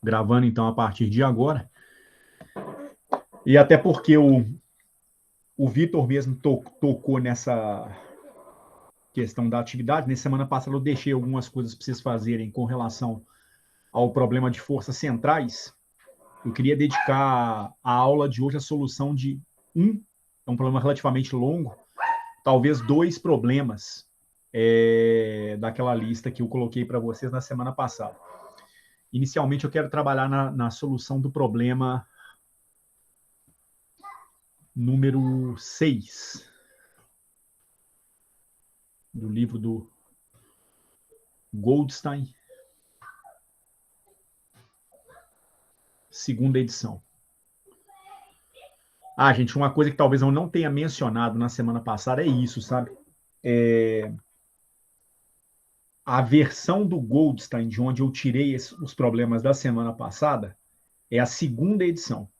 gravando então a partir de agora. E até porque o Vitor mesmo tocou nessa questão da atividade. Na semana passada eu deixei algumas coisas para vocês fazerem com relação ao problema de forças centrais. Eu queria dedicar a aula de hoje à solução de é um problema relativamente longo, talvez 2 problemas daquela lista que eu coloquei para vocês na semana passada. Inicialmente, eu quero trabalhar na solução do problema número 6 do livro do Goldstein, segunda edição. Ah, gente, uma coisa que talvez eu não tenha mencionado na semana passada é isso, sabe? A versão do Goldstein, de onde eu tirei os problemas da semana passada, é a segunda edição.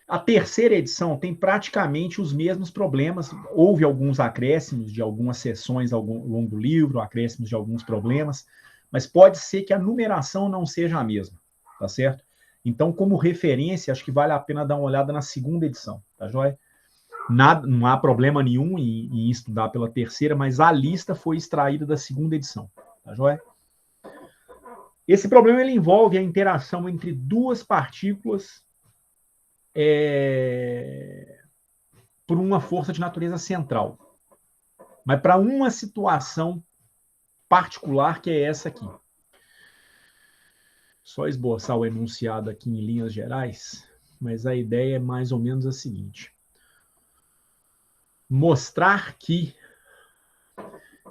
A terceira edição tem praticamente os mesmos problemas. Houve alguns acréscimos de algumas seções ao longo do livro, acréscimos de alguns problemas, mas pode ser que a numeração não seja a mesma, tá certo? Então, como referência, acho que vale a pena dar uma olhada na segunda edição, tá joia? Nada, não há problema nenhum em estudar pela terceira, mas a lista foi extraída da segunda edição, tá joia? Esse problema ele envolve a interação entre duas partículas por uma força de natureza central, mas para uma situação particular que é essa aqui. Só esboçar o enunciado aqui em linhas gerais, mas a ideia é mais ou menos a seguinte: mostrar que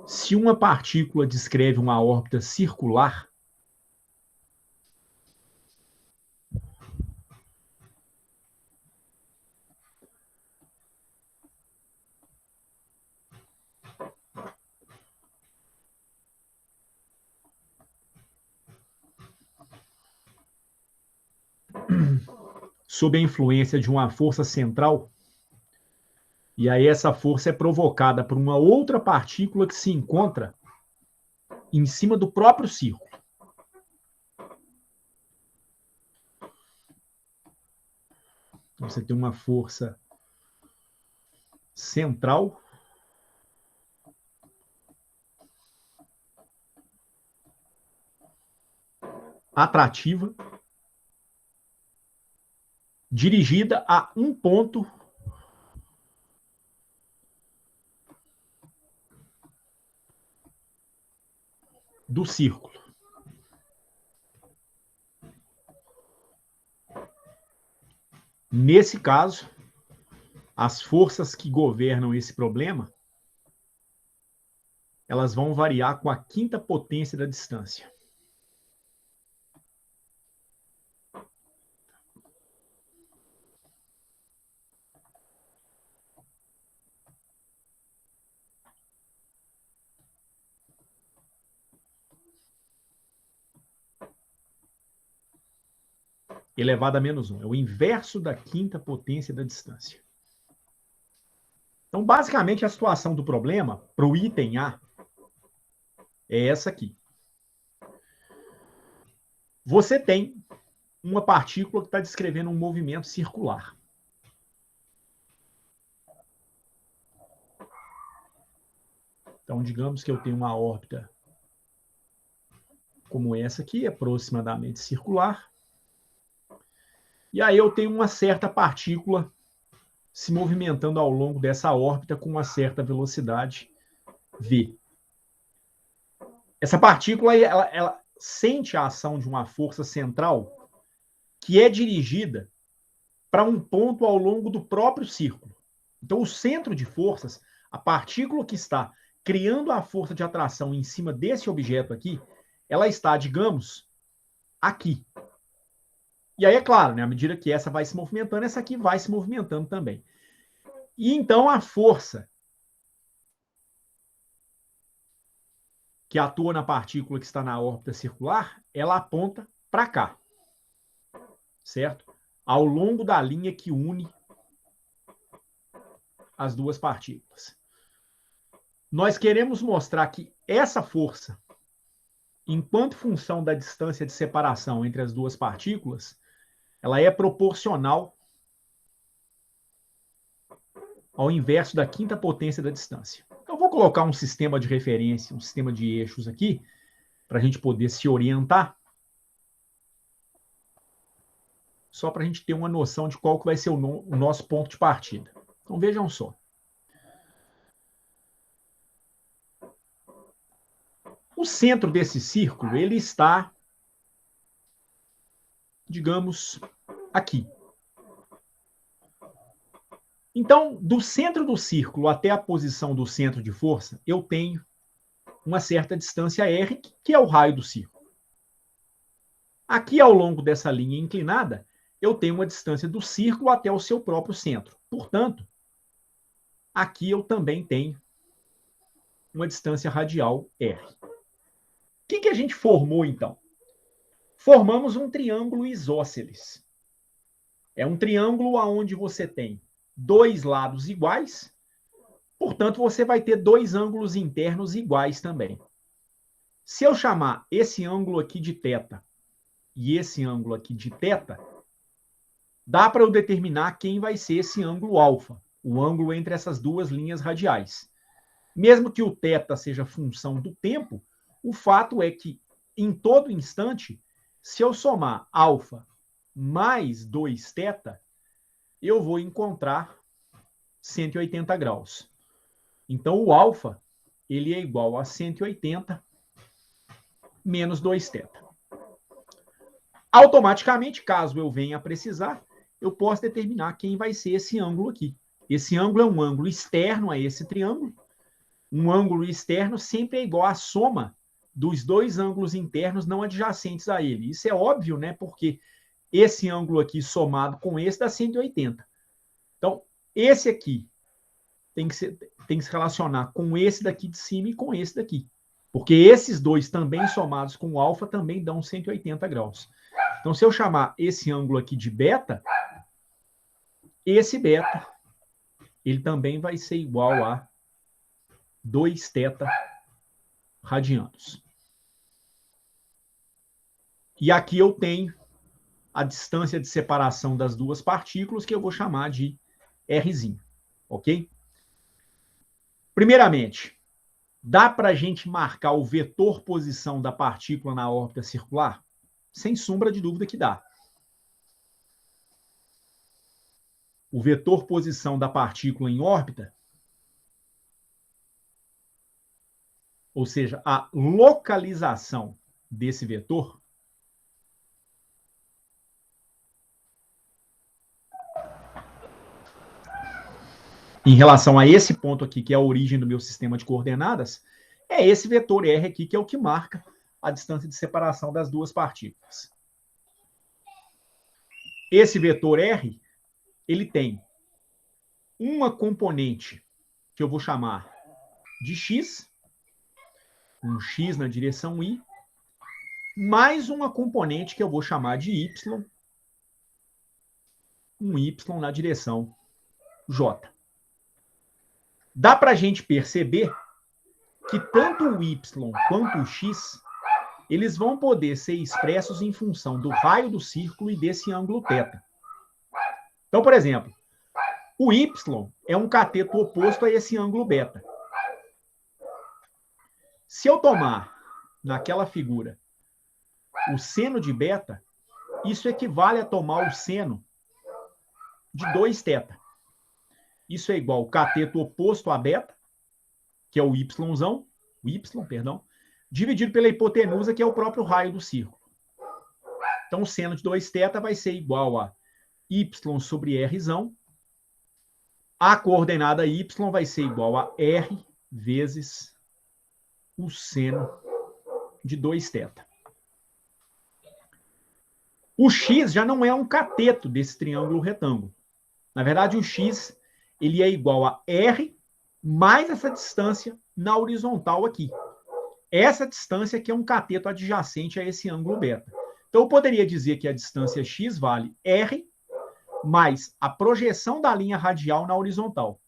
se uma partícula descreve uma órbita circular, sob a influência de uma força central, e aí essa força é provocada por uma outra partícula que se encontra em cima do próprio círculo. Então você tem uma força central atrativa dirigida a um ponto do círculo. Nesse caso, as forças que governam esse problema, elas vão variar com a quinta potência da distância. Elevado a menos 1. É o inverso da quinta potência da distância. Então, basicamente, a situação do problema para o item A é essa aqui. Você tem uma partícula que está descrevendo um movimento circular. Então, digamos que eu tenho uma órbita como essa aqui, aproximadamente circular. E aí eu tenho uma certa partícula se movimentando ao longo dessa órbita com uma certa velocidade v. Essa partícula ela sente a ação de uma força central que é dirigida para um ponto ao longo do próprio círculo. Então, o centro de forças, a partícula que está criando a força de atração em cima desse objeto aqui, ela está, digamos, aqui. E aí, é claro, né, à medida que essa vai se movimentando, essa aqui vai se movimentando também. E então a força que atua na partícula que está na órbita circular, ela aponta para cá, certo? Ao longo da linha que une as duas partículas. Nós queremos mostrar que essa força enquanto função da distância de separação entre as duas partículas, ela é proporcional ao inverso da quinta potência da distância. Eu vou colocar um sistema de referência, um sistema de eixos aqui, para a gente poder se orientar, só para a gente ter uma noção de qual que vai ser o nosso ponto de partida. Então, vejam só. O centro desse círculo, ele está, digamos, aqui. Então, do centro do círculo até a posição do centro de força, eu tenho uma certa distância R, que é o raio do círculo. Aqui, ao longo dessa linha inclinada, eu tenho uma distância do círculo até o seu próprio centro. Portanto, aqui eu também tenho uma distância radial R. O que a gente formou, então? Formamos um triângulo isósceles. É um triângulo onde você tem dois lados iguais, portanto, você vai ter dois ângulos internos iguais também. Se eu chamar esse ângulo aqui de θ e esse ângulo aqui de θ, dá para eu determinar quem vai ser esse ângulo alfa, o ângulo entre essas duas linhas radiais. Mesmo que o θ seja função do tempo, o fato é que, em todo instante, se eu somar alfa mais 2θ, eu vou encontrar 180 graus. Então, o alfa, ele é igual a 180 menos 2θ. Automaticamente, caso eu venha a precisar, eu posso determinar quem vai ser esse ângulo aqui. Esse ângulo é um ângulo externo a esse triângulo. Um ângulo externo sempre é igual à soma dos dois ângulos internos não adjacentes a ele. Isso é óbvio, né? Porque esse ângulo aqui somado com esse dá 180. Então, esse aqui tem que se relacionar com esse daqui de cima e com esse daqui. Porque esses dois também somados com o alfa também dão 180 graus. Então, se eu chamar esse ângulo aqui de beta, esse beta, ele também vai ser igual a 2θ radianos. E aqui eu tenho a distância de separação das duas partículas, que eu vou chamar de Rzinho, ok? Primeiramente, dá para a gente marcar o vetor posição da partícula na órbita circular? Sem sombra de dúvida que dá. O vetor posição da partícula em órbita, ou seja, a localização desse vetor, em relação a esse ponto aqui, que é a origem do meu sistema de coordenadas, é esse vetor R aqui, que é o que marca a distância de separação das duas partículas. Esse vetor R, ele tem uma componente que eu vou chamar de x, um x na direção y, mais uma componente que eu vou chamar de y, um y na direção j. Dá para a gente perceber que tanto o y quanto o x, eles vão poder ser expressos em função do raio do círculo e desse ângulo θ. Então, por exemplo, o y é um cateto oposto a esse ângulo beta. Se eu tomar, naquela figura, o seno de beta, isso equivale a tomar o seno de 2θ. Isso é igual ao cateto oposto a beta, que é o yzão, dividido pela hipotenusa, que é o próprio raio do círculo. Então, o seno de 2θ vai ser igual a y sobre Rzão. A coordenada y vai ser igual a R vezes o seno de 2θ. O x já não é um cateto desse triângulo retângulo. Na verdade, o x ele é igual a R mais essa distância na horizontal aqui. Essa distância que é um cateto adjacente a esse ângulo beta. Então, eu poderia dizer que a distância x vale R mais a projeção da linha radial na horizontal,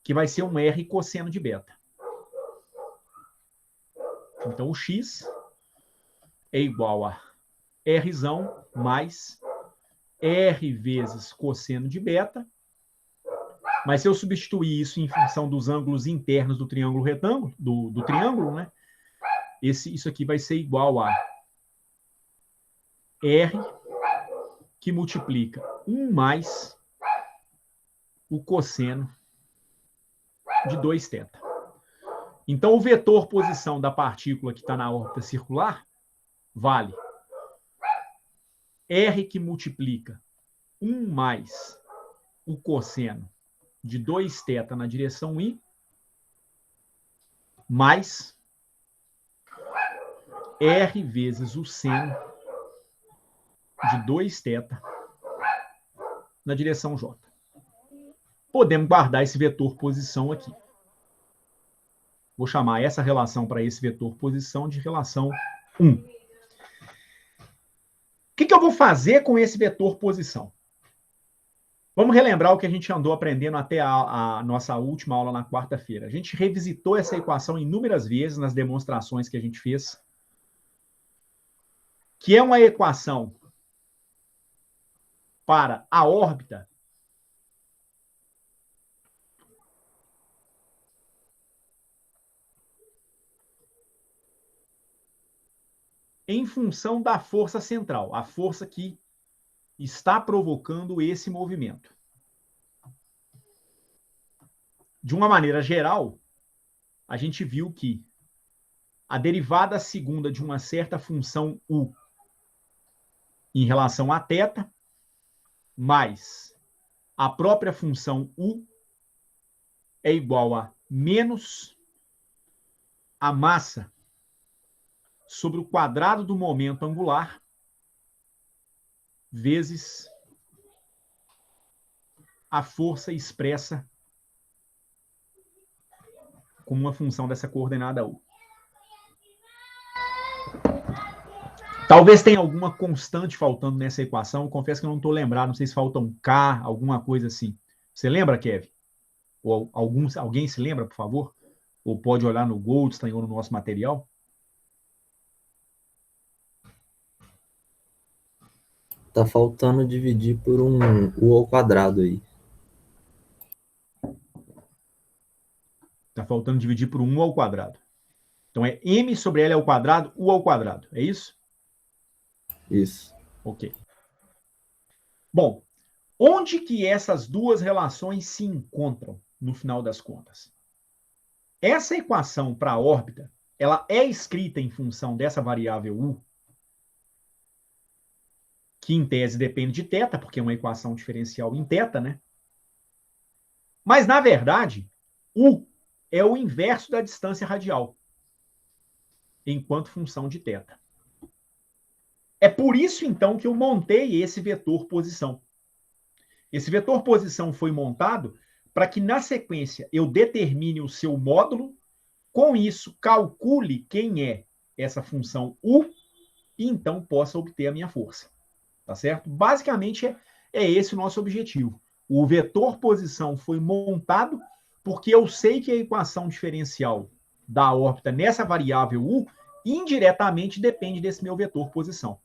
que vai ser um R cosseno de beta. Então, o x é igual a R mais R vezes cosseno de beta. Mas se eu substituir isso em função dos ângulos internos do triângulo retângulo, do triângulo, né? Isso aqui vai ser igual a R que multiplica 1 mais o cosseno de 2θ. Então, o vetor posição da partícula que está na órbita circular vale R que multiplica 1 mais o cosseno de 2θ na direção I, mais R vezes o seno de 2θ na direção J. Podemos guardar esse vetor posição aqui. Vou chamar essa relação para esse vetor posição de relação 1. O que eu vou fazer com esse vetor posição? Vamos relembrar o que a gente andou aprendendo até a nossa última aula na quarta-feira. A gente revisitou essa equação inúmeras vezes nas demonstrações que a gente fez, que é uma equação para a órbita em função da força central, a força que está provocando esse movimento. De uma maneira geral, a gente viu que a derivada segunda de uma certa função U em relação a θ, mais a própria função U é igual a menos a massa sobre o quadrado do momento angular vezes a força expressa como uma função dessa coordenada U. Talvez tenha alguma constante faltando nessa equação. Confesso que eu não estou lembrado. Não sei se falta um K, alguma coisa assim. Você lembra, Kevin? Ou alguém se lembra, por favor? Ou pode olhar no Goldstein ou no nosso material? Tá faltando dividir por um U ao quadrado aí. Tá faltando dividir por 1 ao quadrado. Então é M sobre L ao quadrado, U ao quadrado. É isso? Isso. Ok. Bom, onde que essas duas relações se encontram no final das contas? Essa equação para a órbita, ela é escrita em função dessa variável U, que em tese depende de θ, porque é uma equação diferencial em θ, né? Mas, na verdade, U é o inverso da distância radial, enquanto função de θ. É por isso, então, que eu montei esse vetor posição. Esse vetor posição foi montado para que, na sequência, eu determine o seu módulo, com isso, calcule quem é essa função U e, então, possa obter a minha força. Tá certo? Basicamente, é esse o nosso objetivo. O vetor posição foi montado porque eu sei que a equação diferencial da órbita nessa variável U indiretamente depende desse meu vetor posição.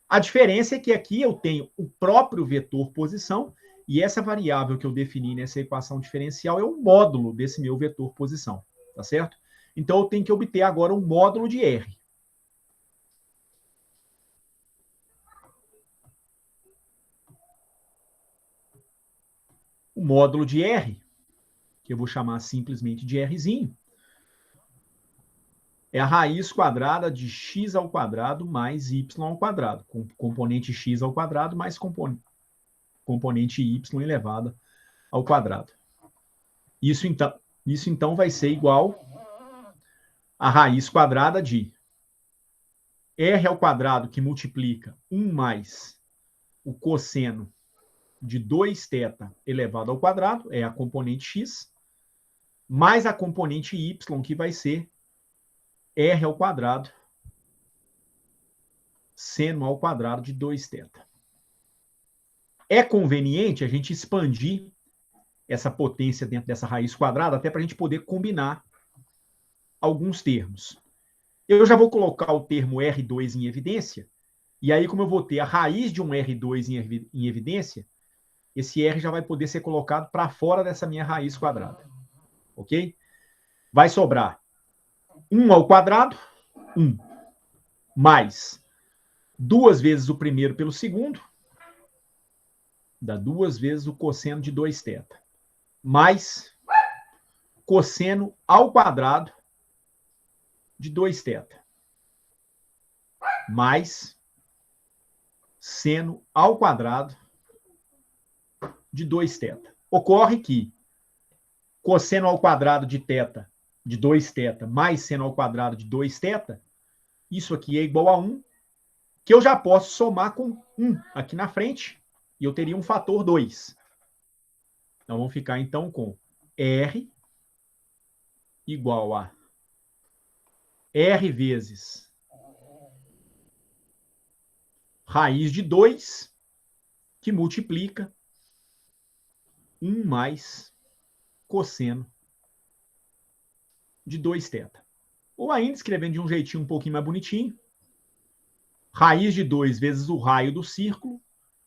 A diferença é que aqui eu tenho o próprio vetor posição e essa variável que eu defini nessa equação diferencial é o módulo desse meu vetor posição, tá certo? Então eu tenho que obter agora um módulo de R. O módulo de R, que eu vou chamar simplesmente de Rzinho, é a raiz quadrada de x ao quadrado mais y ao quadrado, com componente x ao quadrado mais componente y elevado ao quadrado. Isso então vai ser igual a raiz quadrada de r ao quadrado, que multiplica 1 mais o cosseno de 2θ elevado ao quadrado, é a componente x, mais a componente y, que vai ser r ao quadrado seno ao quadrado de 2θ. É conveniente a gente expandir essa potência dentro dessa raiz quadrada até para a gente poder combinar alguns termos. eu já vou colocar o termo R2 em evidência, e aí, como eu vou ter a raiz de um R2 em evidência, esse R já vai poder ser colocado para fora dessa minha raiz quadrada. Ok? Vai sobrar 1 ao quadrado, 1, mais 2 vezes o primeiro pelo segundo, dá 2 vezes o cosseno de 2θ, mais cosseno ao quadrado de 2θ, mais seno ao quadrado de 2θ. Ocorre que cosseno ao quadrado de θ, de 2θ, mais seno ao quadrado de 2θ, isso aqui é igual a 1, que eu já posso somar com 1 aqui na frente, e eu teria um fator 2. Então, vamos ficar, então, com R igual a R vezes raiz de 2, que multiplica 1 mais cosseno de 2θ. Ou ainda, escrevendo de um jeitinho um pouquinho mais bonitinho, raiz de 2 vezes o raio do círculo,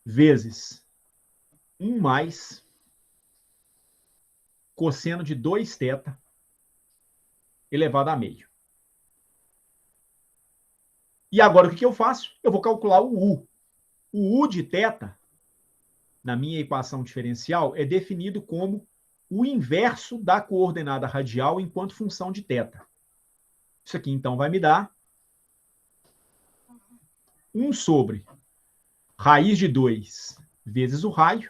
vezes 1 mais cosseno de 2θ elevado a meio. E agora, o que eu faço? Eu vou calcular o U. O U de θ, na minha equação diferencial, é definido como o inverso da coordenada radial enquanto função de θ. Isso aqui, então, vai me dar 1 sobre raiz de 2 vezes o raio,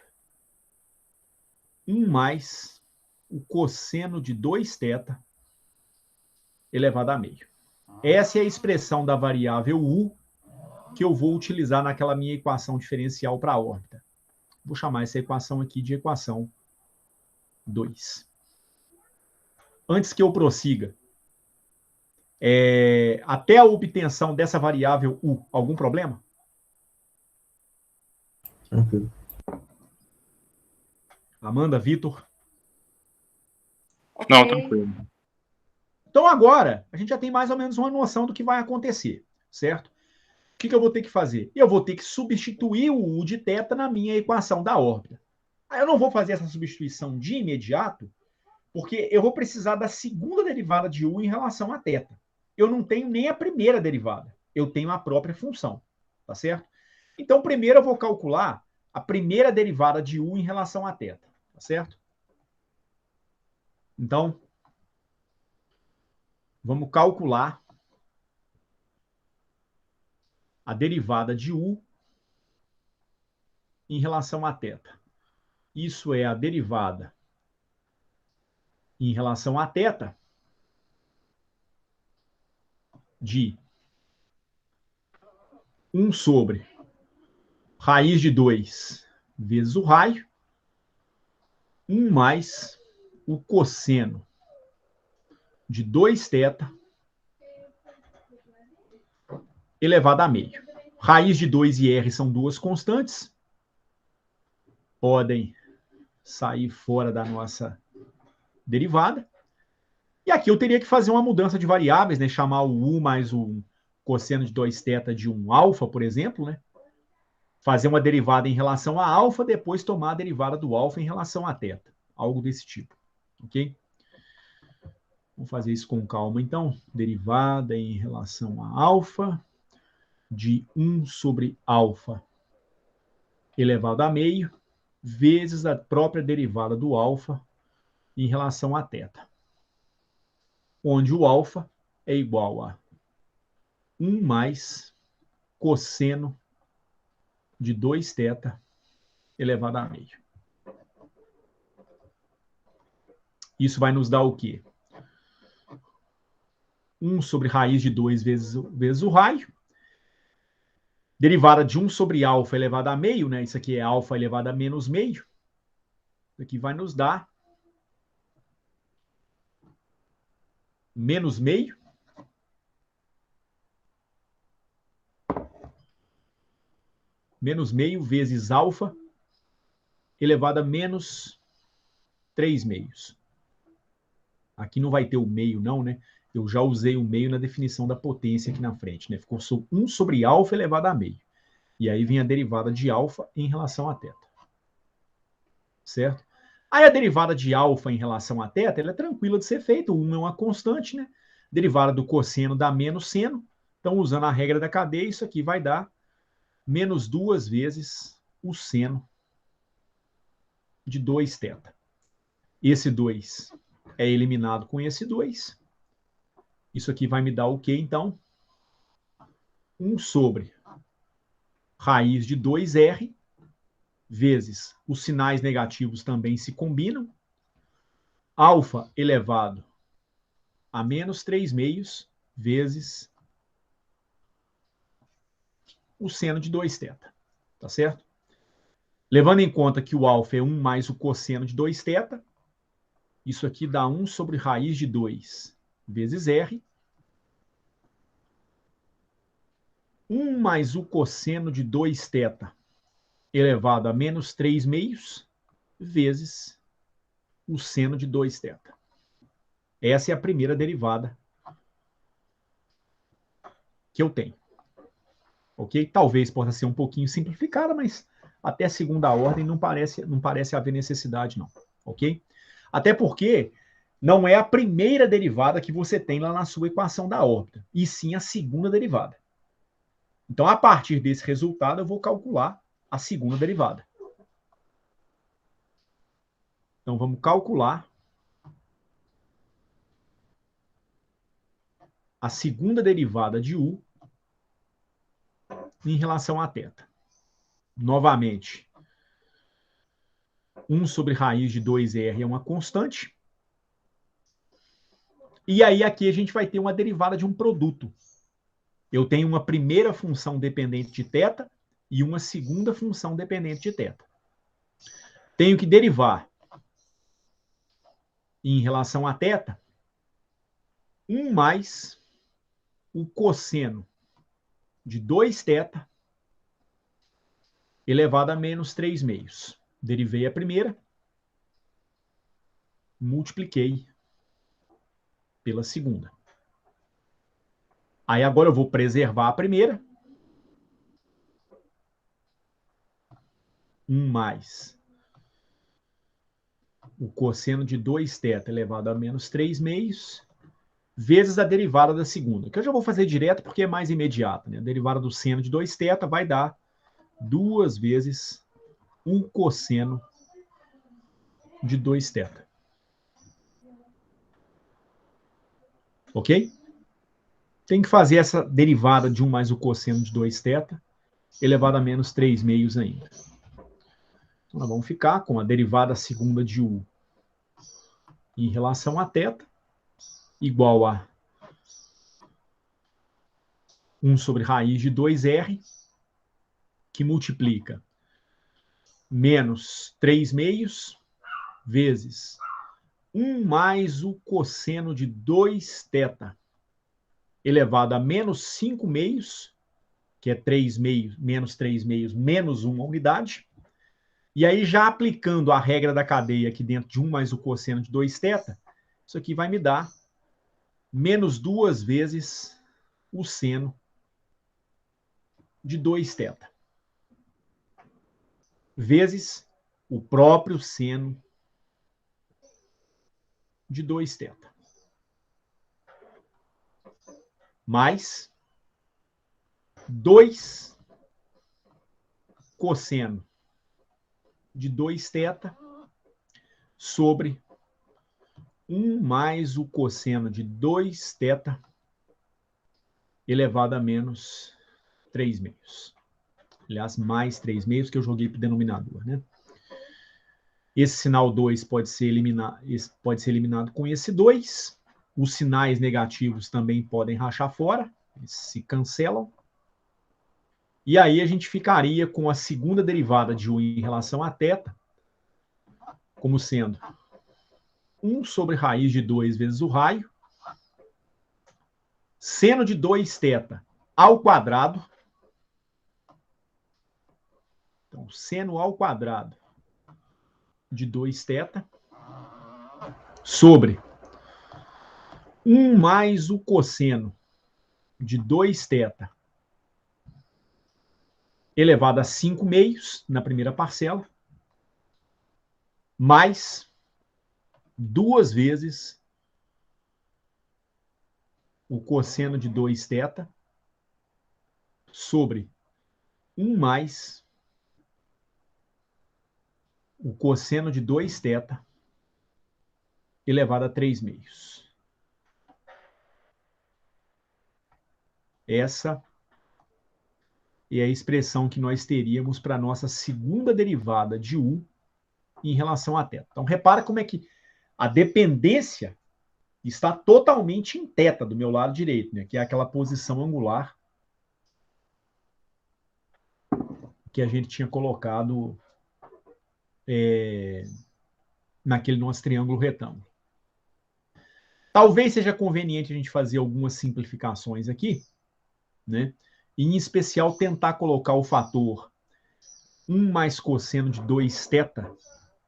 1 mais o cosseno de 2θ elevado a meio. Essa é a expressão da variável U que eu vou utilizar naquela minha equação diferencial para a órbita. Vou chamar essa equação aqui de equação 2. Antes que eu prossiga, até a obtenção dessa variável U, algum problema? Tranquilo. Amanda, Vitor? Não, tranquilo. Então agora, a gente já tem mais ou menos uma noção do que vai acontecer, certo? O que eu vou ter que fazer? Eu vou ter que substituir o U de θ na minha equação da órbita. Aí eu não vou fazer essa substituição de imediato, porque eu vou precisar da segunda derivada de U em relação a θ. Eu não tenho nem a primeira derivada, eu tenho a própria função, tá certo? Então, primeiro eu vou calcular a primeira derivada de U em relação a θ, tá certo? Então, vamos calcular a derivada de U em relação a θ. Isso é a derivada em relação a θ de 1 sobre raiz de 2 vezes o raio, 1 mais o cosseno de 2θ elevado a meio. Raiz de 2 e R são duas constantes, podem sair fora da nossa derivada. E aqui eu teria que fazer uma mudança de variáveis, né? Chamar o U mais o cosseno de 2θ de um alfa, por exemplo, né? Fazer uma derivada em relação a alfa, depois tomar a derivada do alfa em relação a θ. Algo desse tipo, ok? Vamos fazer isso com calma, então. Derivada em relação a alfa de 1 sobre alfa elevado a meio, vezes a própria derivada do alfa em relação a θ. Onde o alfa é igual a 1 mais cosseno de 2θ elevado a meio. Isso vai nos dar o quê? 1 sobre raiz de 2 vezes o raio. Derivada de 1 sobre alfa elevado a meio, né? Isso aqui é alfa elevado a menos meio. Isso aqui vai nos dar menos meio. Menos meio vezes alfa elevado a menos 3 meios. Aqui não vai ter o meio, não, né? Eu já usei o meio na definição da potência aqui na frente, né? Ficou 1 sobre alfa elevado a meio. E aí vem a derivada de alfa em relação a θ. Certo? Aí a derivada de alfa em relação a θ, ela é tranquila de ser feita. O 1 é uma constante, né? Derivada do cosseno dá menos seno. Então, usando a regra da cadeia, isso aqui vai dar menos 2 vezes o seno de 2θ. Esse 2 é eliminado com esse 2. Isso aqui vai me dar o quê, então? 1 sobre raiz de 2r vezes os sinais negativos também se combinam. Alfa elevado a menos 3 meios vezes o seno de 2θ. Tá certo? Levando em conta que o alfa é 1 mais o cosseno de 2θ, isso aqui dá 1 sobre raiz de 2 vezes r. 1 mais o cosseno de 2θ elevado a menos 3 meios vezes o seno de 2θ. Essa é a primeira derivada que eu tenho. Ok? Talvez possa ser um pouquinho simplificada, mas até segunda ordem não parece haver necessidade, não. Ok? Até porque não é a primeira derivada que você tem lá na sua equação da órbita, e sim a segunda derivada. Então, a partir desse resultado, eu vou calcular a segunda derivada. Então, vamos calcular a segunda derivada de u em relação a θ. Novamente, 1 sobre raiz de 2r é uma constante. E aí aqui a gente vai ter uma derivada de um produto. Eu tenho uma primeira função dependente de θ e uma segunda função dependente de θ. Tenho que derivar em relação a θ 1 mais o cosseno de 2θ elevado a menos 3 meios. Derivei a primeira, multipliquei pela segunda. Aí agora eu vou preservar a primeira. 1 mais o cosseno de 2θ elevado a menos 3 meios, vezes a derivada da segunda, que eu já vou fazer direto porque é mais imediato. Né? A derivada do seno de 2θ vai dar 2 vezes o cosseno de 2θ. Ok? Tem que fazer essa derivada de 1 mais o cosseno de 2θ elevado a menos 3 meios ainda. Então, nós vamos ficar com a derivada segunda de u em relação a θ igual a 1 sobre raiz de 2r, que multiplica menos 3 meios vezes 1 mais o cosseno de 2θ elevado a menos 5 meios, que é 3 meios, menos 3 meios, menos 1 unidade. E aí, já aplicando a regra da cadeia aqui dentro de 1 mais o cosseno de 2θ, isso aqui vai me dar menos 2 vezes o seno de 2θ, vezes o próprio seno de 2θ. Mais 2 cosseno de 2θ sobre 1 mais o cosseno de 2θ elevado a menos 3 meios. Aliás, mais 3 meios que eu joguei para o denominador. Né? Esse sinal 2 pode ser eliminado com esse 2. Os sinais negativos também podem rachar fora, eles se cancelam. E aí a gente ficaria com a segunda derivada de u em relação a θ, como sendo 1 sobre raiz de 2 vezes o raio, seno de 2θ ao quadrado. Então, seno ao quadrado de 2θ sobre 1 mais o cosseno de 2θ elevado a 5 meios na primeira parcela, mais 2 vezes o cosseno de 2θ sobre 1 mais o cosseno de 2θ elevado a 3 meios. Essa é a expressão que nós teríamos para a nossa segunda derivada de u em relação a θ. Então, repara como é que a dependência está totalmente em θ do meu lado direito, né? Que é aquela posição angular que a gente tinha colocado naquele nosso triângulo retângulo. Talvez seja conveniente a gente fazer algumas simplificações aqui, né? Em especial, tentar colocar o fator 1 mais cosseno de 2θ,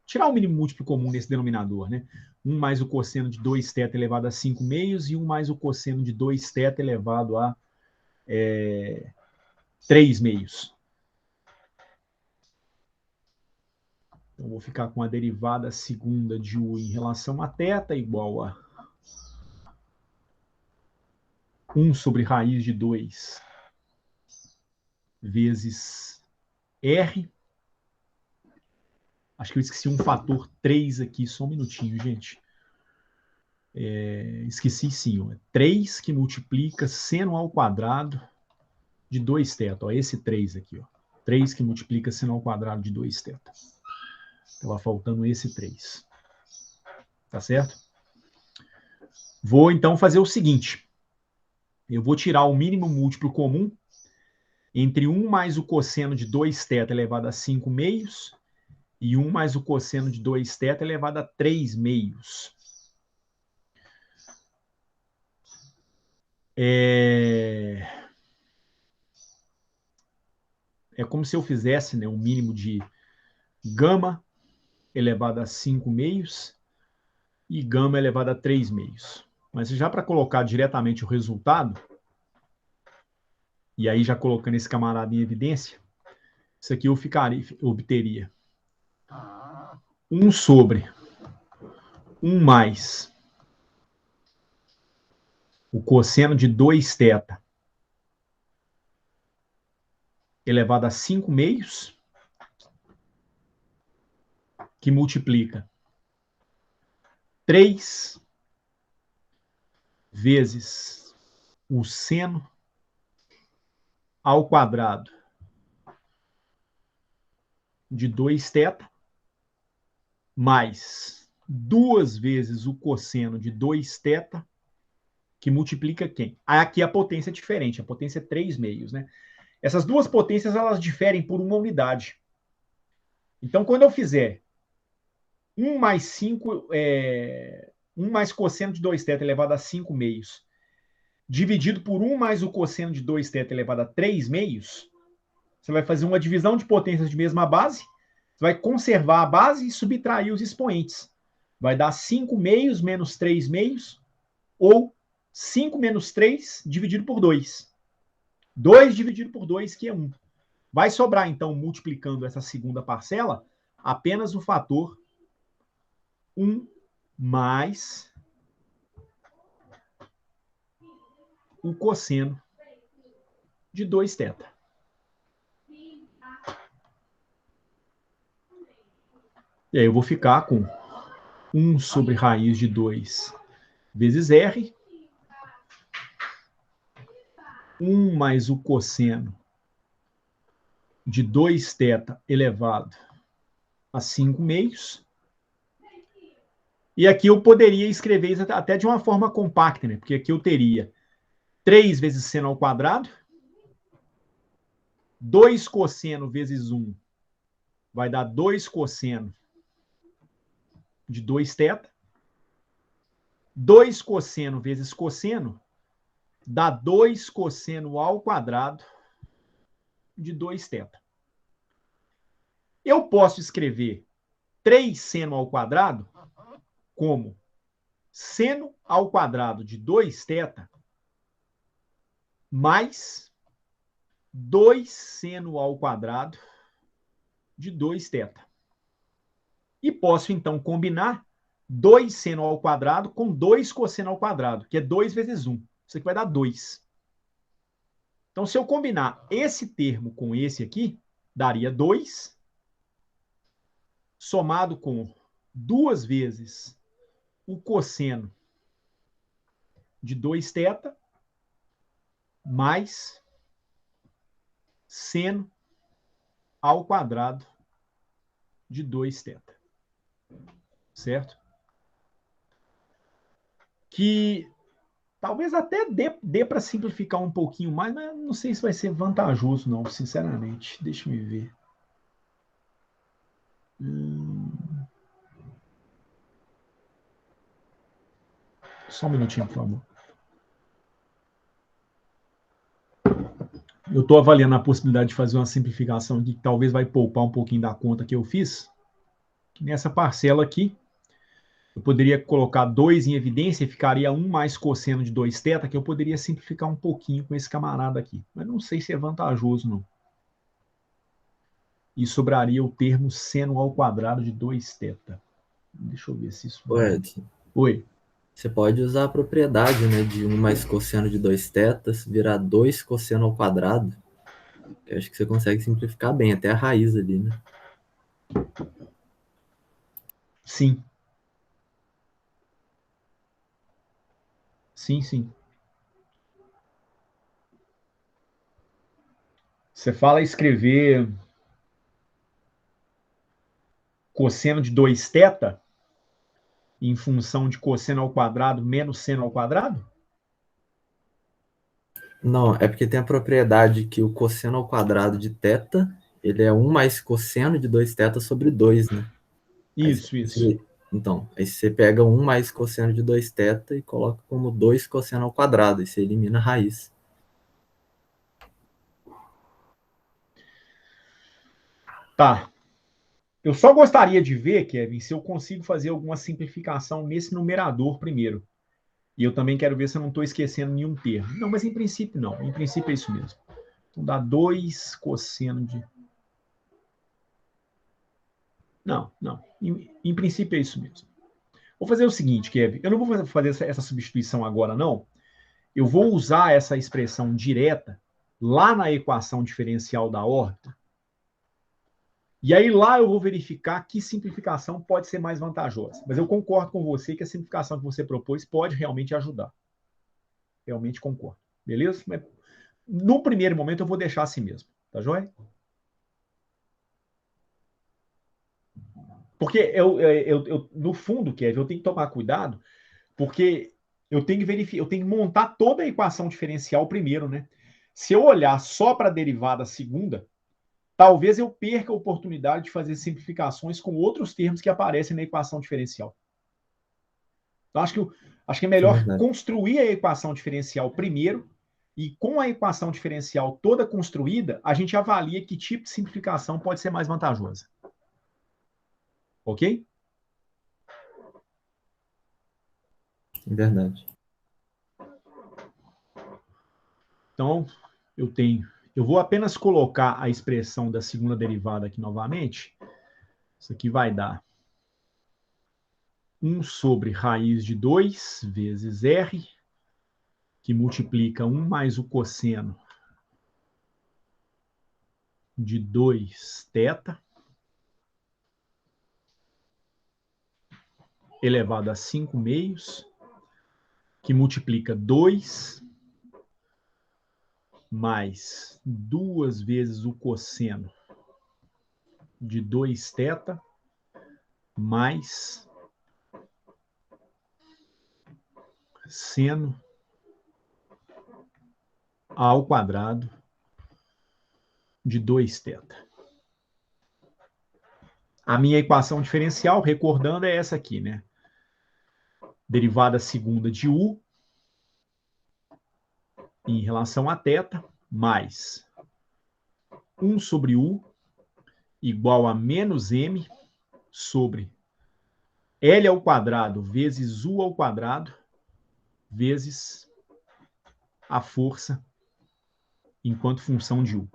tirar o mínimo múltiplo comum nesse denominador, né? 1 mais o cosseno de 2θ elevado a 5 meios e 1 mais o cosseno de 2θ elevado a 3 meios. Então, vou ficar com a derivada segunda de u em relação a θ igual a 1 sobre raiz de 2 vezes R. Acho que eu esqueci um fator 3 aqui, só um minutinho, gente. Esqueci sim, ó. 3 que multiplica seno ao quadrado de 2θ. Ó, esse 3 aqui, ó. 3 que multiplica seno ao quadrado de 2θ. Estava faltando esse 3. Tá certo? Vou então fazer o seguinte. Eu vou tirar o mínimo múltiplo comum entre 1 mais o cosseno de 2θ elevado a 5 meios e 1 mais o cosseno de 2θ elevado a 3 meios. É como se eu fizesse, né, um mínimo de gama elevado a 5 meios e gama elevado a 3 meios. Mas já para colocar diretamente o resultado, e aí já colocando esse camarada em evidência, isso aqui eu obteria 1 sobre 1 mais o cosseno de 2θ elevado a 5 meios, que multiplica 3 vezes o seno ao quadrado de 2θ, mais 2 vezes o cosseno de 2θ, que multiplica quem? Aqui a potência é diferente, a potência é 3 meios, né? Essas duas potências, elas diferem por uma unidade. Então, quando eu fizer 1 mais 5, 1 mais cosseno de 2θ elevado a 5 meios, dividido por 1 mais o cosseno de 2θ elevado a 3 meios, você vai fazer uma divisão de potências de mesma base, você vai conservar a base e subtrair os expoentes. Vai dar 5 meios menos 3 meios, ou 5 menos 3 dividido por 2. 2 dividido por 2, que é 1. Vai sobrar, então, multiplicando essa segunda parcela, apenas o fator 1 mais o cosseno de 2θ. E aí eu vou ficar com 1 sobre raiz de 2 vezes R, 1 mais o cosseno de 2θ elevado a 5 meios. E aqui eu poderia escrever isso até de uma forma compacta, né? Porque aqui eu teria 3 vezes seno ao quadrado, 2 cosseno vezes 1 vai dar 2 cosseno de 2θ. 2 cosseno vezes cosseno dá 2 cosseno ao quadrado de 2θ. Eu posso escrever 3 seno ao quadrado como seno ao quadrado de 2θ mais 2 seno ao quadrado de 2θ. E posso, então, combinar 2 seno ao quadrado com 2 cosseno ao quadrado, que é 2 vezes 1. Isso aqui vai dar 2. Então, se eu combinar esse termo com esse aqui, daria 2, somado com 2 vezes o cosseno de 2θ, mais seno ao quadrado de 2θ. Certo? Que talvez até dê para simplificar um pouquinho mais, mas não sei se vai ser vantajoso, não, sinceramente. Deixa eu ver. Só um minutinho, por favor. Eu estou avaliando a possibilidade de fazer uma simplificação aqui, que talvez vai poupar um pouquinho da conta que eu fiz. Nessa parcela aqui, eu poderia colocar 2 em evidência e ficaria 1 mais cosseno de 2θ, que eu poderia simplificar um pouquinho com esse camarada aqui. Mas não sei se é vantajoso, não. E sobraria o termo seno ao quadrado de 2θ. Deixa eu ver se isso... Edson, Oi. você pode usar a propriedade, né, de 1 mais cosseno de 2θ virar 2 cosseno ao quadrado. Eu acho que você consegue simplificar bem, até a raiz ali, né? Sim. Sim, sim. Você fala escrever cosseno de 2θ em função de cosseno ao quadrado menos seno ao quadrado? Não, é porque tem a propriedade que o cosseno ao quadrado de θ, ele é 1 mais cosseno de 2θ sobre 2, né? Isso. Então, aí você pega 1 mais cosseno de 2θ e coloca como 2 cosseno ao quadrado, e você elimina a raiz. Tá. Eu só gostaria de ver, Kevin, se eu consigo fazer alguma simplificação nesse numerador primeiro. E eu também quero ver se eu não estou esquecendo nenhum termo. Não, mas em princípio não. Em princípio é isso mesmo. Então dá 2 cosseno de... Não. Em princípio é isso mesmo. Vou fazer o seguinte, Kevin. Eu não vou fazer essa substituição agora, não. Eu vou usar essa expressão direta lá na equação diferencial da órbita. E aí lá eu vou verificar que simplificação pode ser mais vantajosa. Mas eu concordo com você que a simplificação que você propôs pode realmente ajudar. Realmente concordo. Beleza? Mas no primeiro momento eu vou deixar assim mesmo. Tá joia? Porque no fundo, Kevin, eu tenho que tomar cuidado, porque eu tenho que verificar, eu tenho que montar toda a equação diferencial primeiro, né? Se eu olhar só para a derivada segunda, talvez eu perca a oportunidade de fazer simplificações com outros termos que aparecem na equação diferencial. Então, acho que é melhor construir a equação diferencial primeiro, e com a equação diferencial toda construída, a gente avalia que tipo de simplificação pode ser mais vantajosa. Ok? Verdade. Então, eu vou apenas colocar a expressão da segunda derivada aqui novamente. Isso aqui vai dar 1 sobre raiz de 2 vezes R, que multiplica 1 mais o cosseno de 2θ, elevado a 5 meios, que multiplica 2 mais 2 vezes o cosseno de 2θ, mais seno ao quadrado de 2θ. A minha equação diferencial, recordando, é essa aqui, né? Derivada segunda de U em relação a θ, mais 1 sobre U igual a menos M sobre L ao quadrado vezes U ao quadrado vezes a força enquanto função de U.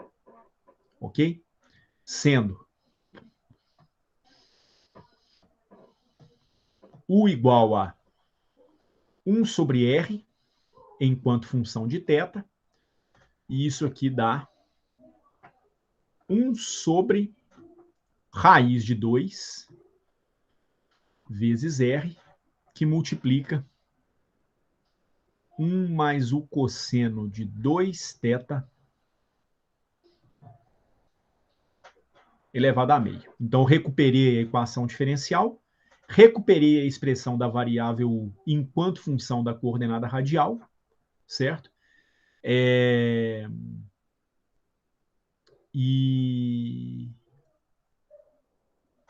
Ok? Sendo U igual a 1 sobre R enquanto função de θ, e isso aqui dá 1 sobre raiz de 2 vezes R, que multiplica 1 mais o cosseno de 2θ elevado a meio. Então, recuperei a equação diferencial, recuperei a expressão da variável U enquanto função da coordenada radial, certo? E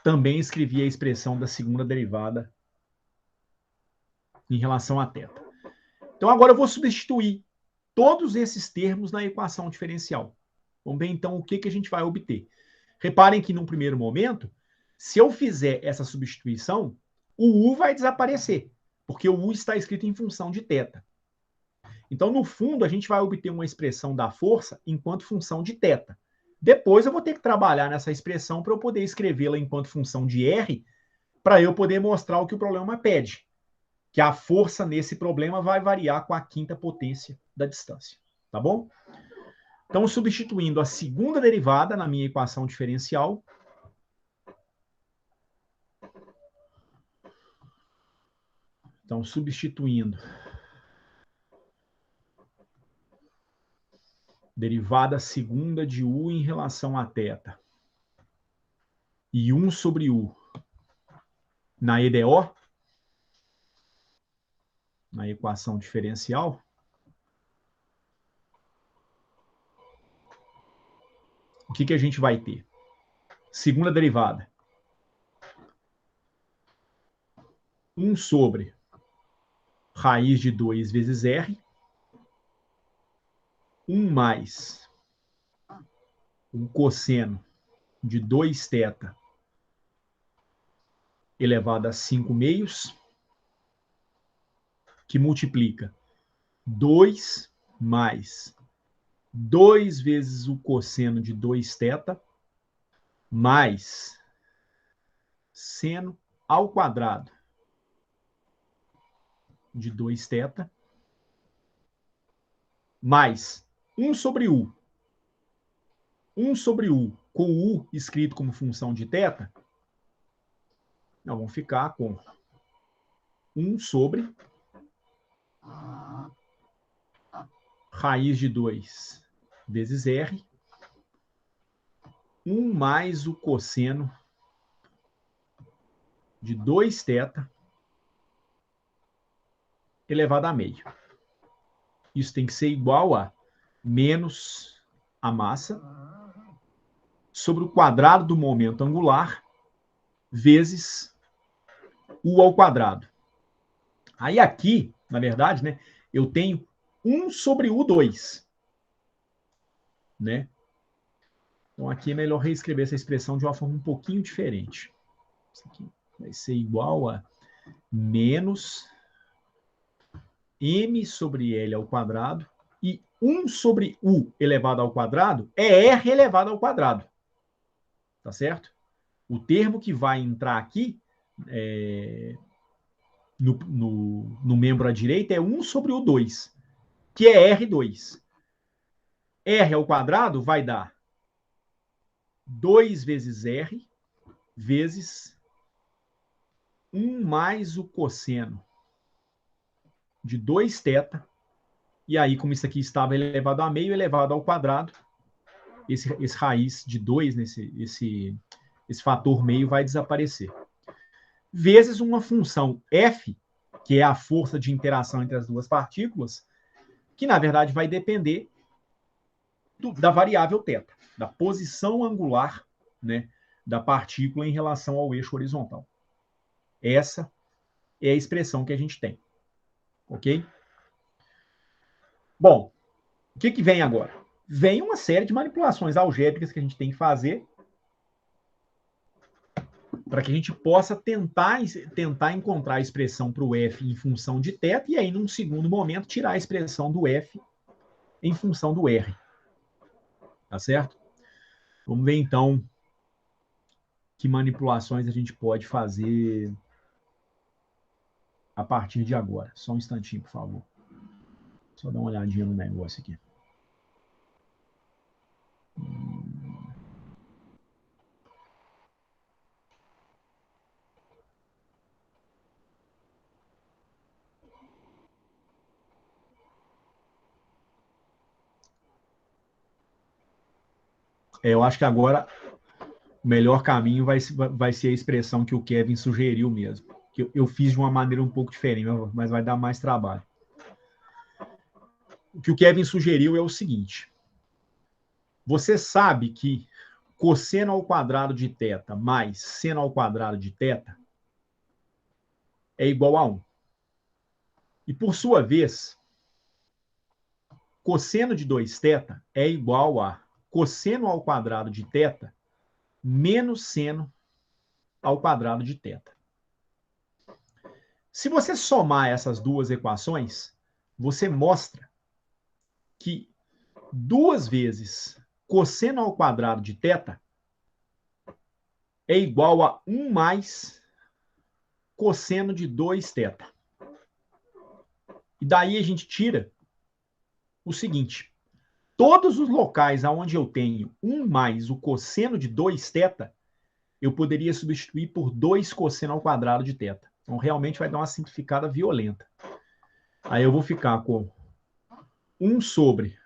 também escrevi a expressão da segunda derivada em relação a θ. Então, agora eu vou substituir todos esses termos na equação diferencial. Vamos ver, então, o que a gente vai obter. Reparem que, num primeiro momento, se eu fizer essa substituição, o U vai desaparecer, porque o U está escrito em função de θ. Então, no fundo, a gente vai obter uma expressão da força enquanto função de θ. Depois eu vou ter que trabalhar nessa expressão para eu poder escrevê-la enquanto função de R, para eu poder mostrar o que o problema pede, que a força nesse problema vai variar com a quinta potência da distância. Tá bom? Então, substituindo a segunda derivada na minha equação diferencial, então, substituindo derivada segunda de U em relação a θ e 1 sobre U na EDO, na equação diferencial, o que a gente vai ter? Segunda derivada. 1 sobre raiz de 2 vezes R, 1 mais o cosseno de 2θ elevado a 5 meios, que multiplica 2 mais 2 vezes o cosseno de 2θ mais seno ao quadrado de 2θ mais 1 sobre U. 1 sobre U com U escrito como função de θ, nós vamos ficar com 1 sobre raiz de 2 vezes R, 1 mais o cosseno de 2θ elevado a meio. Isso tem que ser igual a menos a massa sobre o quadrado do momento angular vezes U ao quadrado. Aí aqui, na verdade, né, eu tenho 1 sobre U2. Né? Então aqui é melhor reescrever essa expressão de uma forma um pouquinho diferente. Isso aqui vai ser igual a menos M sobre L ao quadrado, e 1 sobre U elevado ao quadrado é R elevado ao quadrado. Tá certo? O termo que vai entrar aqui no membro à direita é 1 sobre U2, que é R2. R ao quadrado vai dar 2 vezes R vezes 1 mais o cosseno de 2θ, e aí, como isso aqui estava elevado a meio, elevado ao quadrado, esse raiz de 2, esse fator meio vai desaparecer. Vezes uma função f, que é a força de interação entre as duas partículas, que, na verdade, vai depender da variável θ, da posição angular, né, da partícula em relação ao eixo horizontal. Essa é a expressão que a gente tem. Ok? Bom, o que vem agora? Vem uma série de manipulações algébricas que a gente tem que fazer para que a gente possa tentar encontrar a expressão para o f em função de θ, e aí, num segundo momento, tirar a expressão do f em função do r. Tá certo? Vamos ver, então, que manipulações a gente pode fazer a partir de agora. Só um instantinho, por favor. Só dar uma olhadinha no negócio aqui. Eu acho que agora o melhor caminho vai ser a expressão que o Kevin sugeriu mesmo. Que eu fiz de uma maneira um pouco diferente, mas vai dar mais trabalho. O que o Kevin sugeriu é o seguinte. Você sabe que cosseno ao quadrado de θ mais seno ao quadrado de θ é igual a 1. E, por sua vez, cosseno de 2θ é igual a cosseno ao quadrado de θ menos seno ao quadrado de θ. Se você somar essas duas equações, você mostra que 2 vezes cosseno ao quadrado de θ é igual a 1 mais cosseno de 2θ. E daí a gente tira o seguinte: todos os locais onde eu tenho 1 mais o cosseno de 2θ, eu poderia substituir por 2 cosseno ao quadrado de θ. Então, realmente vai dar uma simplificada violenta. Aí eu vou ficar com 1 sobre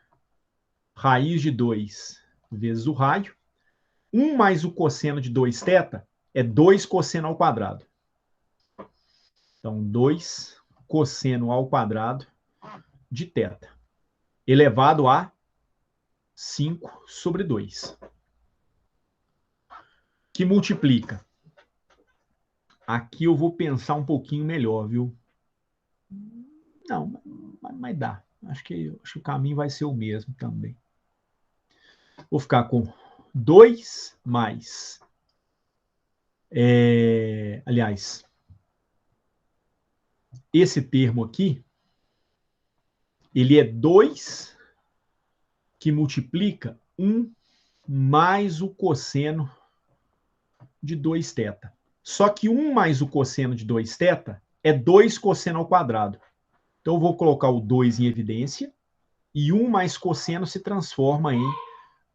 raiz de 2 vezes o raio. 1 mais o cosseno de 2θ é 2 cosseno ao quadrado. Então, 2 cosseno ao quadrado de θ, elevado a 5 sobre 2. Que multiplica. Aqui eu vou pensar um pouquinho melhor, viu? Não, mas dá. Acho que o caminho vai ser o mesmo também. Vou ficar com 2 mais... aliás, esse termo aqui, ele é 2 que multiplica 1 mais o cosseno de 2θ. Só que 1 mais o cosseno de 2θ é 2 cosseno ao quadrado. Então, eu vou colocar o 2 em evidência, e 1 mais cosseno se transforma em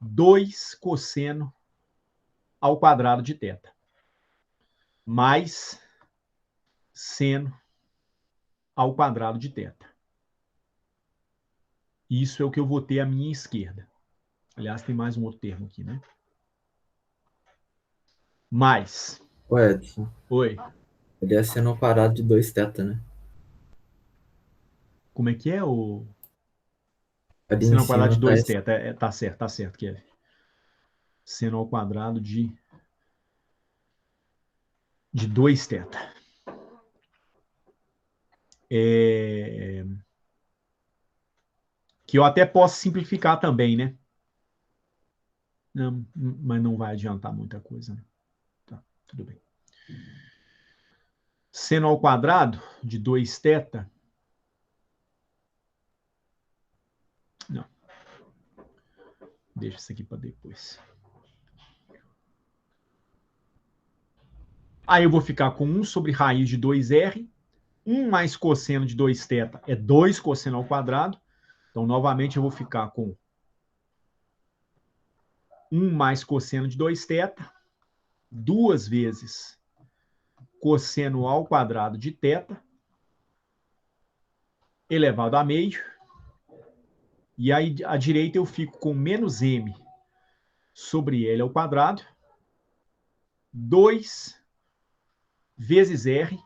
2 cosseno ao quadrado de θ, mais seno ao quadrado de θ. Isso é o que eu vou ter à minha esquerda. Aliás, tem mais um outro termo aqui, né? Mais. Ô, Edson, Oi. ele é seno ao quadrado de 2θ, né? Como é que é o Ali em seno ao quadrado cima de tá 2θ? Tá certo, Kevin. Seno ao quadrado de 2θ. Que eu até posso simplificar também, né? Não, mas não vai adiantar muita coisa, né? Tá, tudo bem. Seno ao quadrado de 2θ. Não. Deixa isso aqui para depois. Aí eu vou ficar com 1 sobre raiz de 2r. 1 mais cosseno de 2θ é 2 cosseno ao quadrado. Então, novamente, eu vou ficar com 1 mais cosseno de 2θ, 2 vezes cosseno ao quadrado de θ, elevado a meio. E aí, à direita, eu fico com menos m sobre L ao quadrado, 2 vezes R,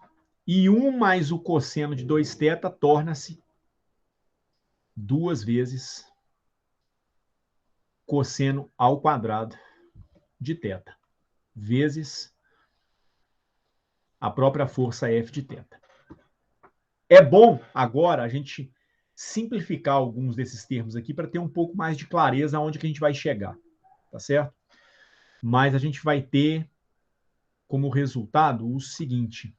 e 1 mais o cosseno de 2θ torna-se 2 vezes cosseno ao quadrado de θ, vezes a própria força F de θ. É bom agora a gente simplificar alguns desses termos aqui para ter um pouco mais de clareza aonde que a gente vai chegar, tá certo? Mas a gente vai ter como resultado o seguinte.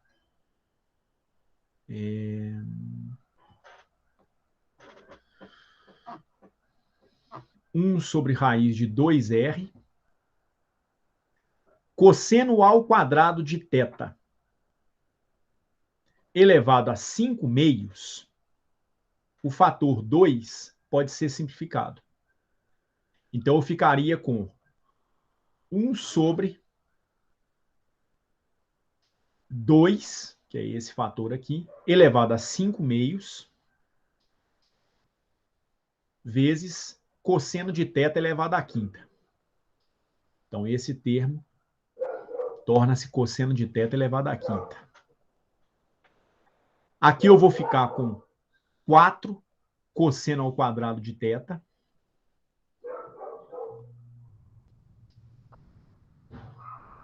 1 sobre raiz de 2R, cosseno ao quadrado de θ elevado a 5 meios, o fator 2 pode ser simplificado. Então, eu ficaria com 1 sobre 2, que é esse fator aqui, elevado a 5 meios, vezes cosseno de θ elevado à quinta. Então, esse termo torna-se cosseno de θ elevado à quinta. Aqui eu vou ficar com 4 cosseno ao quadrado de θ,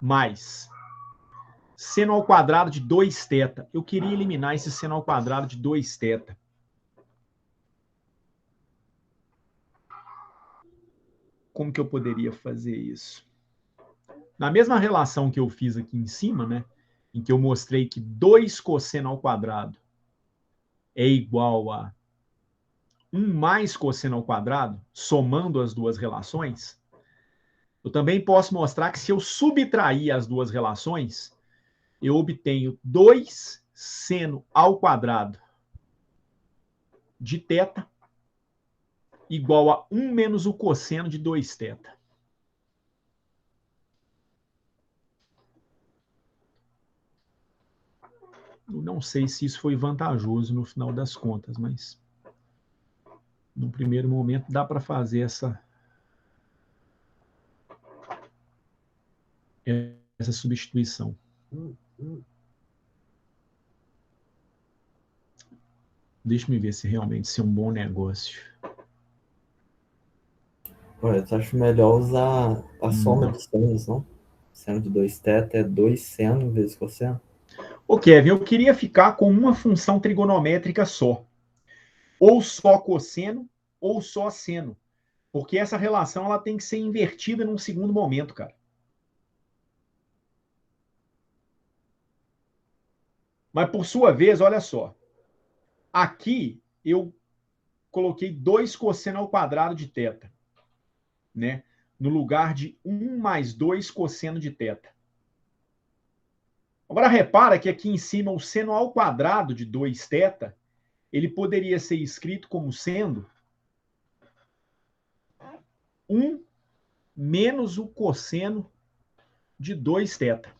mais seno ao quadrado de 2θ. Eu queria eliminar esse seno ao quadrado de 2θ. Como que eu poderia fazer isso? Na mesma relação que eu fiz aqui em cima, né, em que eu mostrei que 2 cosseno ao quadrado é igual a 1 mais cosseno ao quadrado, somando as duas relações, eu também posso mostrar que se eu subtrair as duas relações, eu obtenho 2 seno ao quadrado de θ igual a 1 menos o cosseno de 2θ. Eu não sei se isso foi vantajoso no final das contas, mas no primeiro momento dá para fazer essa substituição. Deixa eu ver se realmente isso é um bom negócio. Olha, eu acho melhor usar a soma de senos, não? Seno de 2θ é 2 seno vezes cosseno. Ô, Kevin, eu queria ficar com uma função trigonométrica só. Ou só cosseno, ou só seno. Porque essa relação ela tem que ser invertida num segundo momento, cara. Mas, por sua vez, olha só. Aqui, eu coloquei 2 cosseno ao quadrado de θ, né? No lugar de 1 mais 2 cosseno de θ. Agora, repara que aqui em cima, o seno ao quadrado de 2θ, ele poderia ser escrito como sendo 1 menos o cosseno de 2θ.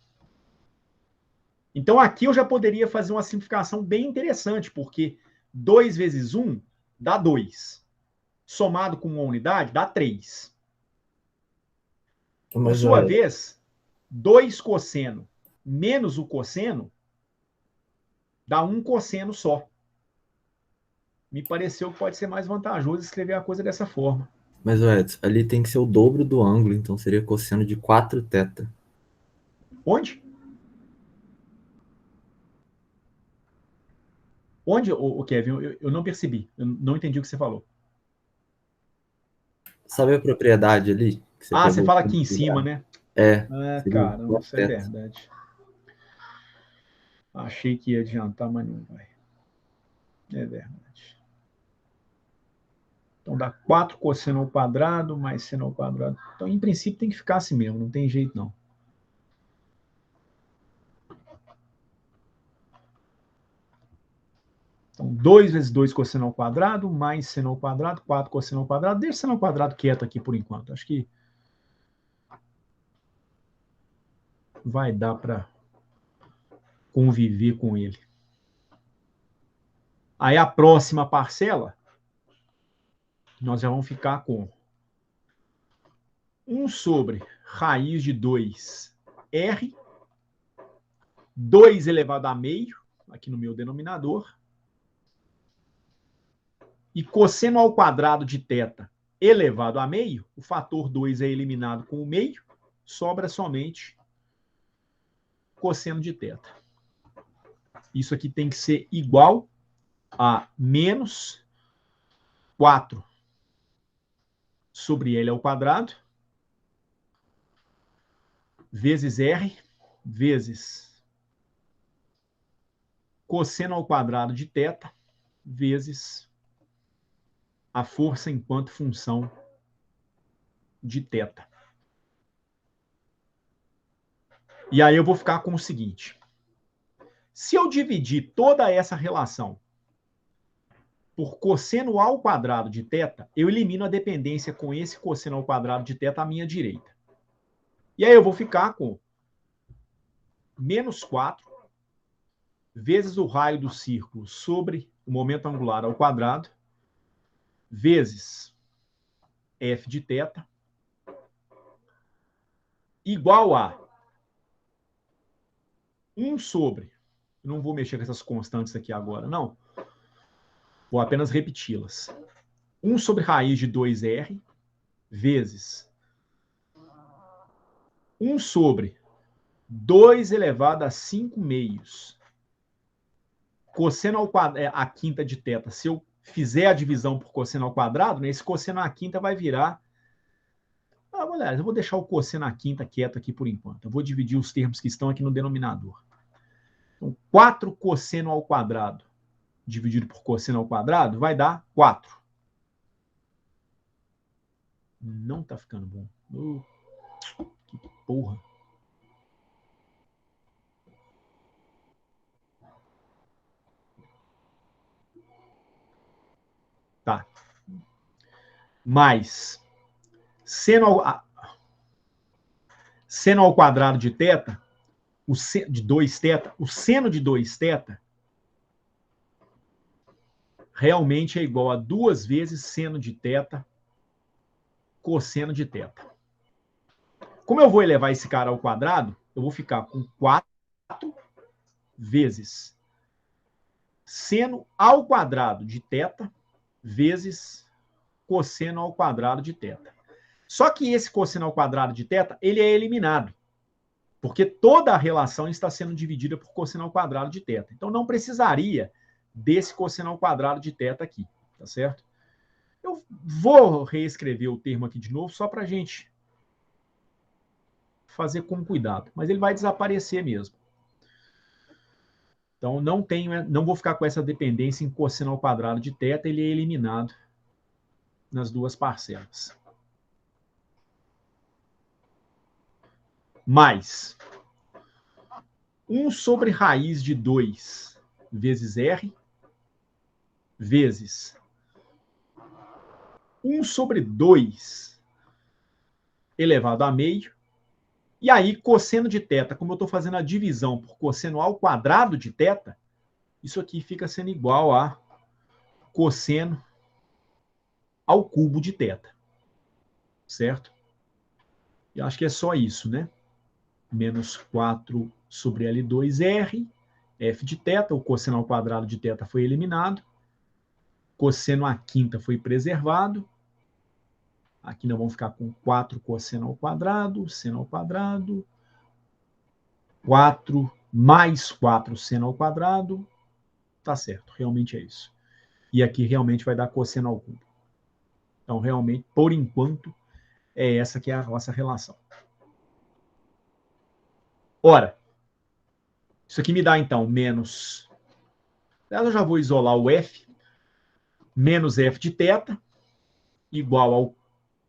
Então, aqui eu já poderia fazer uma simplificação bem interessante, porque 2 vezes 1 dá 2. Somado com uma unidade, dá 3. Por sua vez, 2 cosseno menos o cosseno dá 1 cosseno só. Me pareceu que pode ser mais vantajoso escrever a coisa dessa forma. Mas, Edson, ali tem que ser o dobro do ângulo, então seria cosseno de 4θ. Onde? Onde, o Kevin? Eu não percebi. Eu não entendi o que você falou. Sabe a propriedade ali? Que você Você pegou fala aqui em cima, né? É. Caramba, isso é verdade. Achei que ia adiantar, mas não vai. É verdade. Então dá 4 cosseno ao quadrado mais seno ao quadrado. Então, em princípio, tem que ficar assim mesmo. Não tem jeito, não. Então, 2 vezes 2 cosseno ao quadrado, mais seno ao quadrado, 4 cosseno ao quadrado. Deixa seno ao quadrado quieto aqui por enquanto. Acho que vai dar para conviver com ele. Aí a próxima parcela, nós já vamos ficar com 1 sobre raiz de 2R, 2 elevado a meio, aqui no meu denominador, e cosseno ao quadrado de θ elevado a meio, o fator 2 é eliminado com o meio, sobra somente cosseno de θ. Isso aqui tem que ser igual a menos 4 sobre L ao quadrado, vezes R, vezes cosseno ao quadrado de θ vezes a força enquanto função de θ. E aí eu vou ficar com o seguinte. Se eu dividir toda essa relação por cosseno ao quadrado de θ, eu elimino a dependência com esse cosseno ao quadrado de θ à minha direita. E aí eu vou ficar com menos 4 vezes o raio do círculo sobre o momento angular ao quadrado, vezes f de θ, igual a 1 sobre, não vou mexer com essas constantes aqui agora, não, vou apenas repeti-las. 1 sobre raiz de 2r, vezes 1 sobre 2 elevado a 5 meios, cosseno ao quadrado, a quinta de θ, se eu fizer a divisão por cosseno ao quadrado, né, esse cosseno à quinta vai virar... Aliás, eu vou deixar o cosseno à quinta quieto aqui por enquanto. Eu vou dividir os termos que estão aqui no denominador. Então, 4 cosseno ao quadrado dividido por cosseno ao quadrado vai dar 4. Não tá ficando bom. Que porra. Tá. Mais seno ao quadrado de θ, de 2θ, o seno de 2θ realmente é igual a 2 vezes seno de θ cosseno de θ. Como eu vou elevar esse cara ao quadrado, eu vou ficar com 4 vezes seno ao quadrado de θ vezes cosseno ao quadrado de θ. Só que esse cosseno ao quadrado de θ, ele é eliminado, porque toda a relação está sendo dividida por cosseno ao quadrado de θ. Então não precisaria desse cosseno ao quadrado de θ aqui, tá certo? Eu vou reescrever o termo aqui de novo, só para a gente fazer com cuidado. Mas ele vai desaparecer mesmo. Então, não vou ficar com essa dependência em cosseno ao quadrado de θ, ele é eliminado nas duas parcelas. Mais 1 sobre raiz de 2 vezes r, vezes 1 sobre 2 elevado a meio. E aí, cosseno de θ, como eu estou fazendo a divisão por cosseno ao quadrado de θ, isso aqui fica sendo igual a cosseno ao cubo de θ. Certo? E acho que é só isso, né? Menos 4 sobre L2R, f de θ, o cosseno ao quadrado de θ foi eliminado, cosseno à quinta foi preservado, aqui nós vamos ficar com 4 cosseno ao quadrado, seno ao quadrado, 4 mais 4 seno ao quadrado, tá certo, realmente é isso. E aqui realmente vai dar cosseno ao cubo. Então, realmente, por enquanto, é essa que é a nossa relação. Ora, isso aqui me dá, então, menos... Eu já vou isolar o f, menos f de θ, igual ao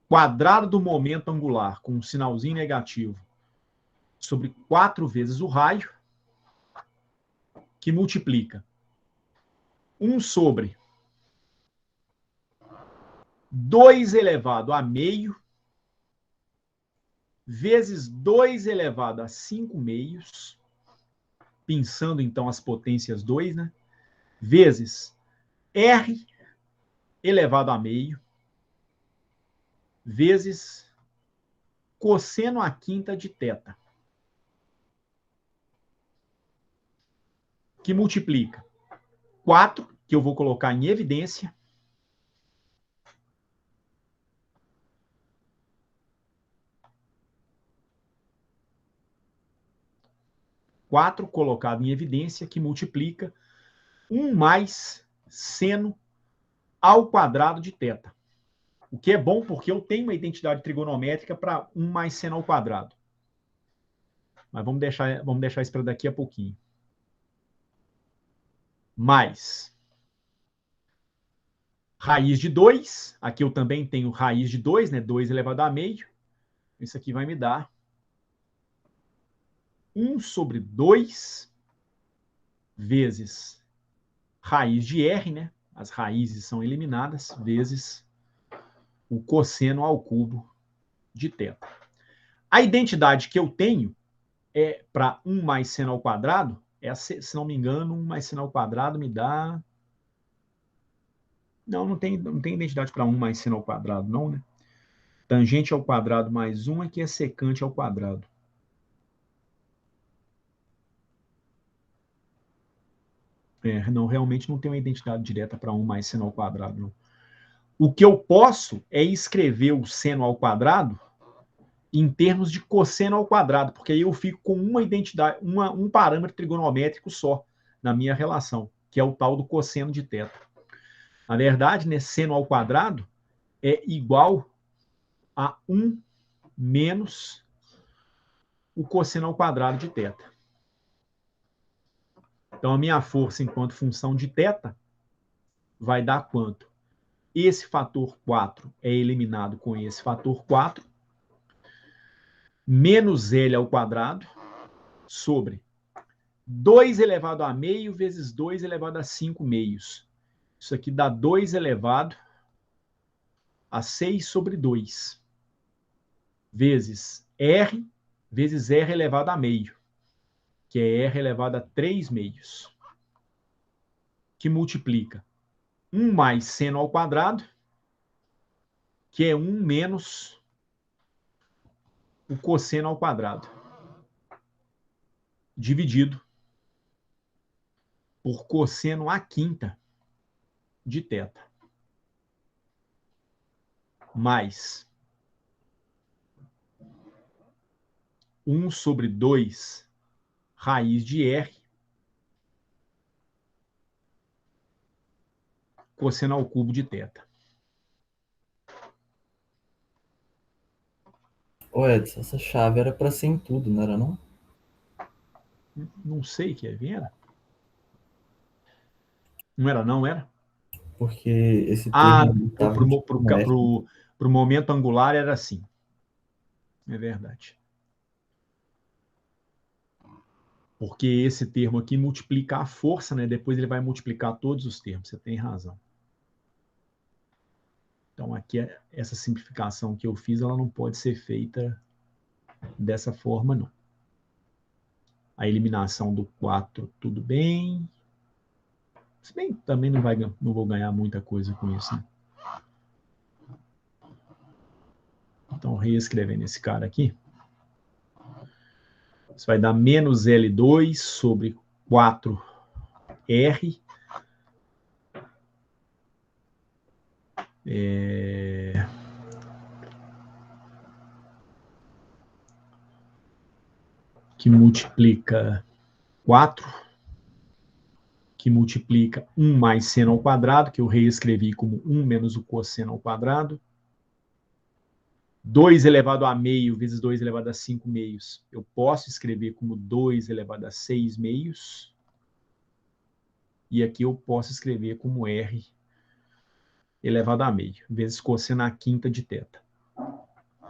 quadrado do momento angular, com um sinalzinho negativo, sobre 4 vezes o raio, que multiplica 1 sobre 2 elevado a meio, vezes 2 elevado a 5 meios, pensando então as potências 2, né? Vezes r elevado a meio, vezes cosseno à quinta de θ, que multiplica 4, que eu vou colocar em evidência, colocado em evidência, que multiplica 1 mais seno ao quadrado de θ. O que é bom porque eu tenho uma identidade trigonométrica para 1 mais seno ao quadrado. Mas vamos deixar isso para daqui a pouquinho. Mais raiz de 2. Aqui eu também tenho raiz de 2, né? 2 elevado a meio. Isso aqui vai me dar 1 sobre 2 vezes raiz de R, né? As raízes são eliminadas, vezes o cosseno ao cubo de θ. A identidade que eu tenho é para 1 mais seno ao quadrado, se não me engano, 1 mais seno ao quadrado me dá... Não tem identidade para 1 mais seno ao quadrado, não, né? Tangente ao quadrado mais 1 é que é secante ao quadrado. Não, realmente não tem uma identidade direta para 1 mais seno ao quadrado, não. O que eu posso é escrever o seno ao quadrado em termos de cosseno ao quadrado, porque aí eu fico com uma identidade, um parâmetro trigonométrico só na minha relação, que é o tal do cosseno de θ. Na verdade, né, seno ao quadrado é igual a 1 menos o cosseno ao quadrado de θ. Então, a minha força enquanto função de θ vai dar quanto? Esse fator 4 é eliminado com esse fator 4, menos L ao quadrado, sobre 2 elevado a meio vezes 2 elevado a 5 meios. Isso aqui dá 2 elevado a 6 sobre 2, vezes R elevado a meio, que é R elevado a 3 meios, que multiplica 1 mais seno ao quadrado, que é 1 menos o cosseno ao quadrado, dividido por cosseno à quinta de θ, mais 1 sobre 2 raiz de R, cosseno ao cubo de θ. Ô, Edson, essa chave era para ser em tudo, não era não? Não sei, Kevin, era? Não era, não era? Porque esse Ah, termo estava para no F. o momento angular era assim. É verdade. Porque esse termo aqui multiplica a força, né? Depois ele vai multiplicar todos os termos. Você tem razão. Então, aqui, essa simplificação que eu fiz, ela não pode ser feita dessa forma, não. A eliminação do 4, tudo bem. Se bem, também não vou ganhar muita coisa com isso, né? Então, reescrevendo esse cara aqui. Isso vai dar menos L2 sobre 4R. Que multiplica 4, que multiplica 1 mais seno ao quadrado, que eu reescrevi como 1 menos o cosseno ao quadrado. 2 elevado a meio vezes 2 elevado a 5 meios. Eu posso escrever como 2 elevado a 6 meios. E aqui eu posso escrever como R elevado a meio, vezes cosseno à quinta de θ.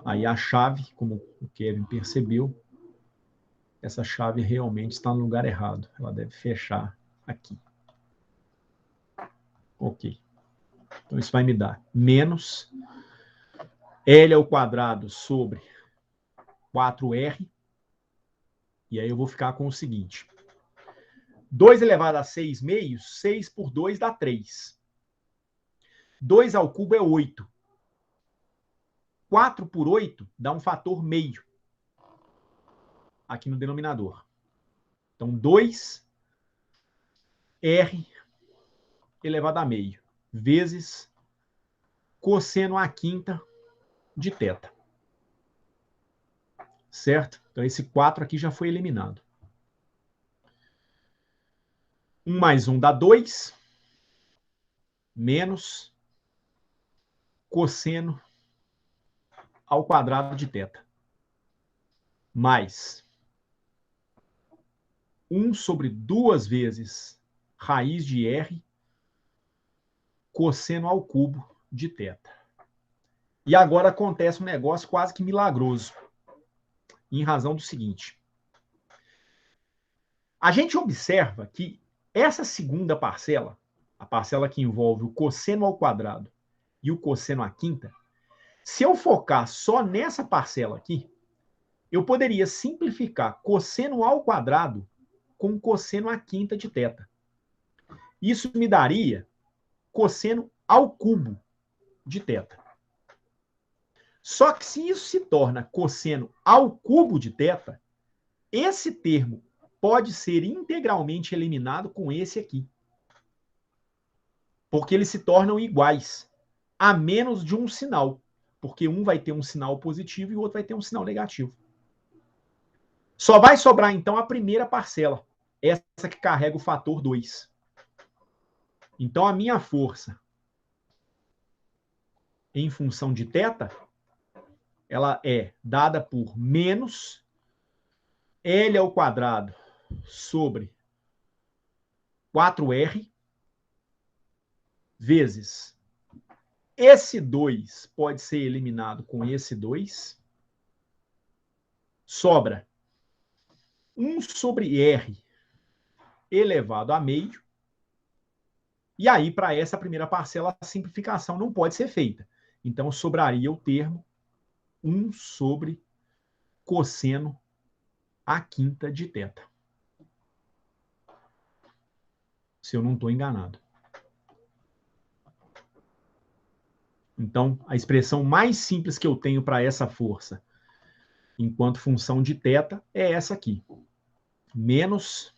Aí a chave, como o Kevin percebeu, essa chave realmente está no lugar errado. Ela deve fechar aqui. Ok. Então isso vai me dar menos L ao quadrado sobre 4R. E aí eu vou ficar com o seguinte. 2 elevado a 6 meios, 6 por 2 dá 3. 2 ao cubo é 8. 4 por 8 dá um fator meio aqui no denominador. Então, 2R elevado a meio, vezes cosseno à quinta de θ. Certo? Então, esse 4 aqui já foi eliminado. 1 mais 1 dá 2, menos cosseno ao quadrado de θ. Mais 1 sobre 2 vezes raiz de R cosseno ao cubo de θ. E agora acontece um negócio quase que milagroso, em razão do seguinte. A gente observa que essa segunda parcela, a parcela que envolve o cosseno ao quadrado e o cosseno à quinta, se eu focar só nessa parcela aqui, eu poderia simplificar cosseno ao quadrado com cosseno à quinta de θ. Isso me daria cosseno ao cubo de θ. Só que se isso se torna cosseno ao cubo de θ, esse termo pode ser integralmente eliminado com esse aqui. Porque eles se tornam iguais, a menos de um sinal. Porque um vai ter um sinal positivo e o outro vai ter um sinal negativo. Só vai sobrar, então, a primeira parcela, essa que carrega o fator 2. Então, a minha força em função de θ, ela é dada por menos L ao quadrado sobre 4R vezes esse 2 pode ser eliminado com esse 2. Sobra 1 sobre R elevado a meio. E aí, para essa primeira parcela, a simplificação não pode ser feita. Então, sobraria o termo 1 sobre cosseno à quinta de θ. Se eu não estou enganado. Então, a expressão mais simples que eu tenho para essa força, enquanto função de θ, é essa aqui. Menos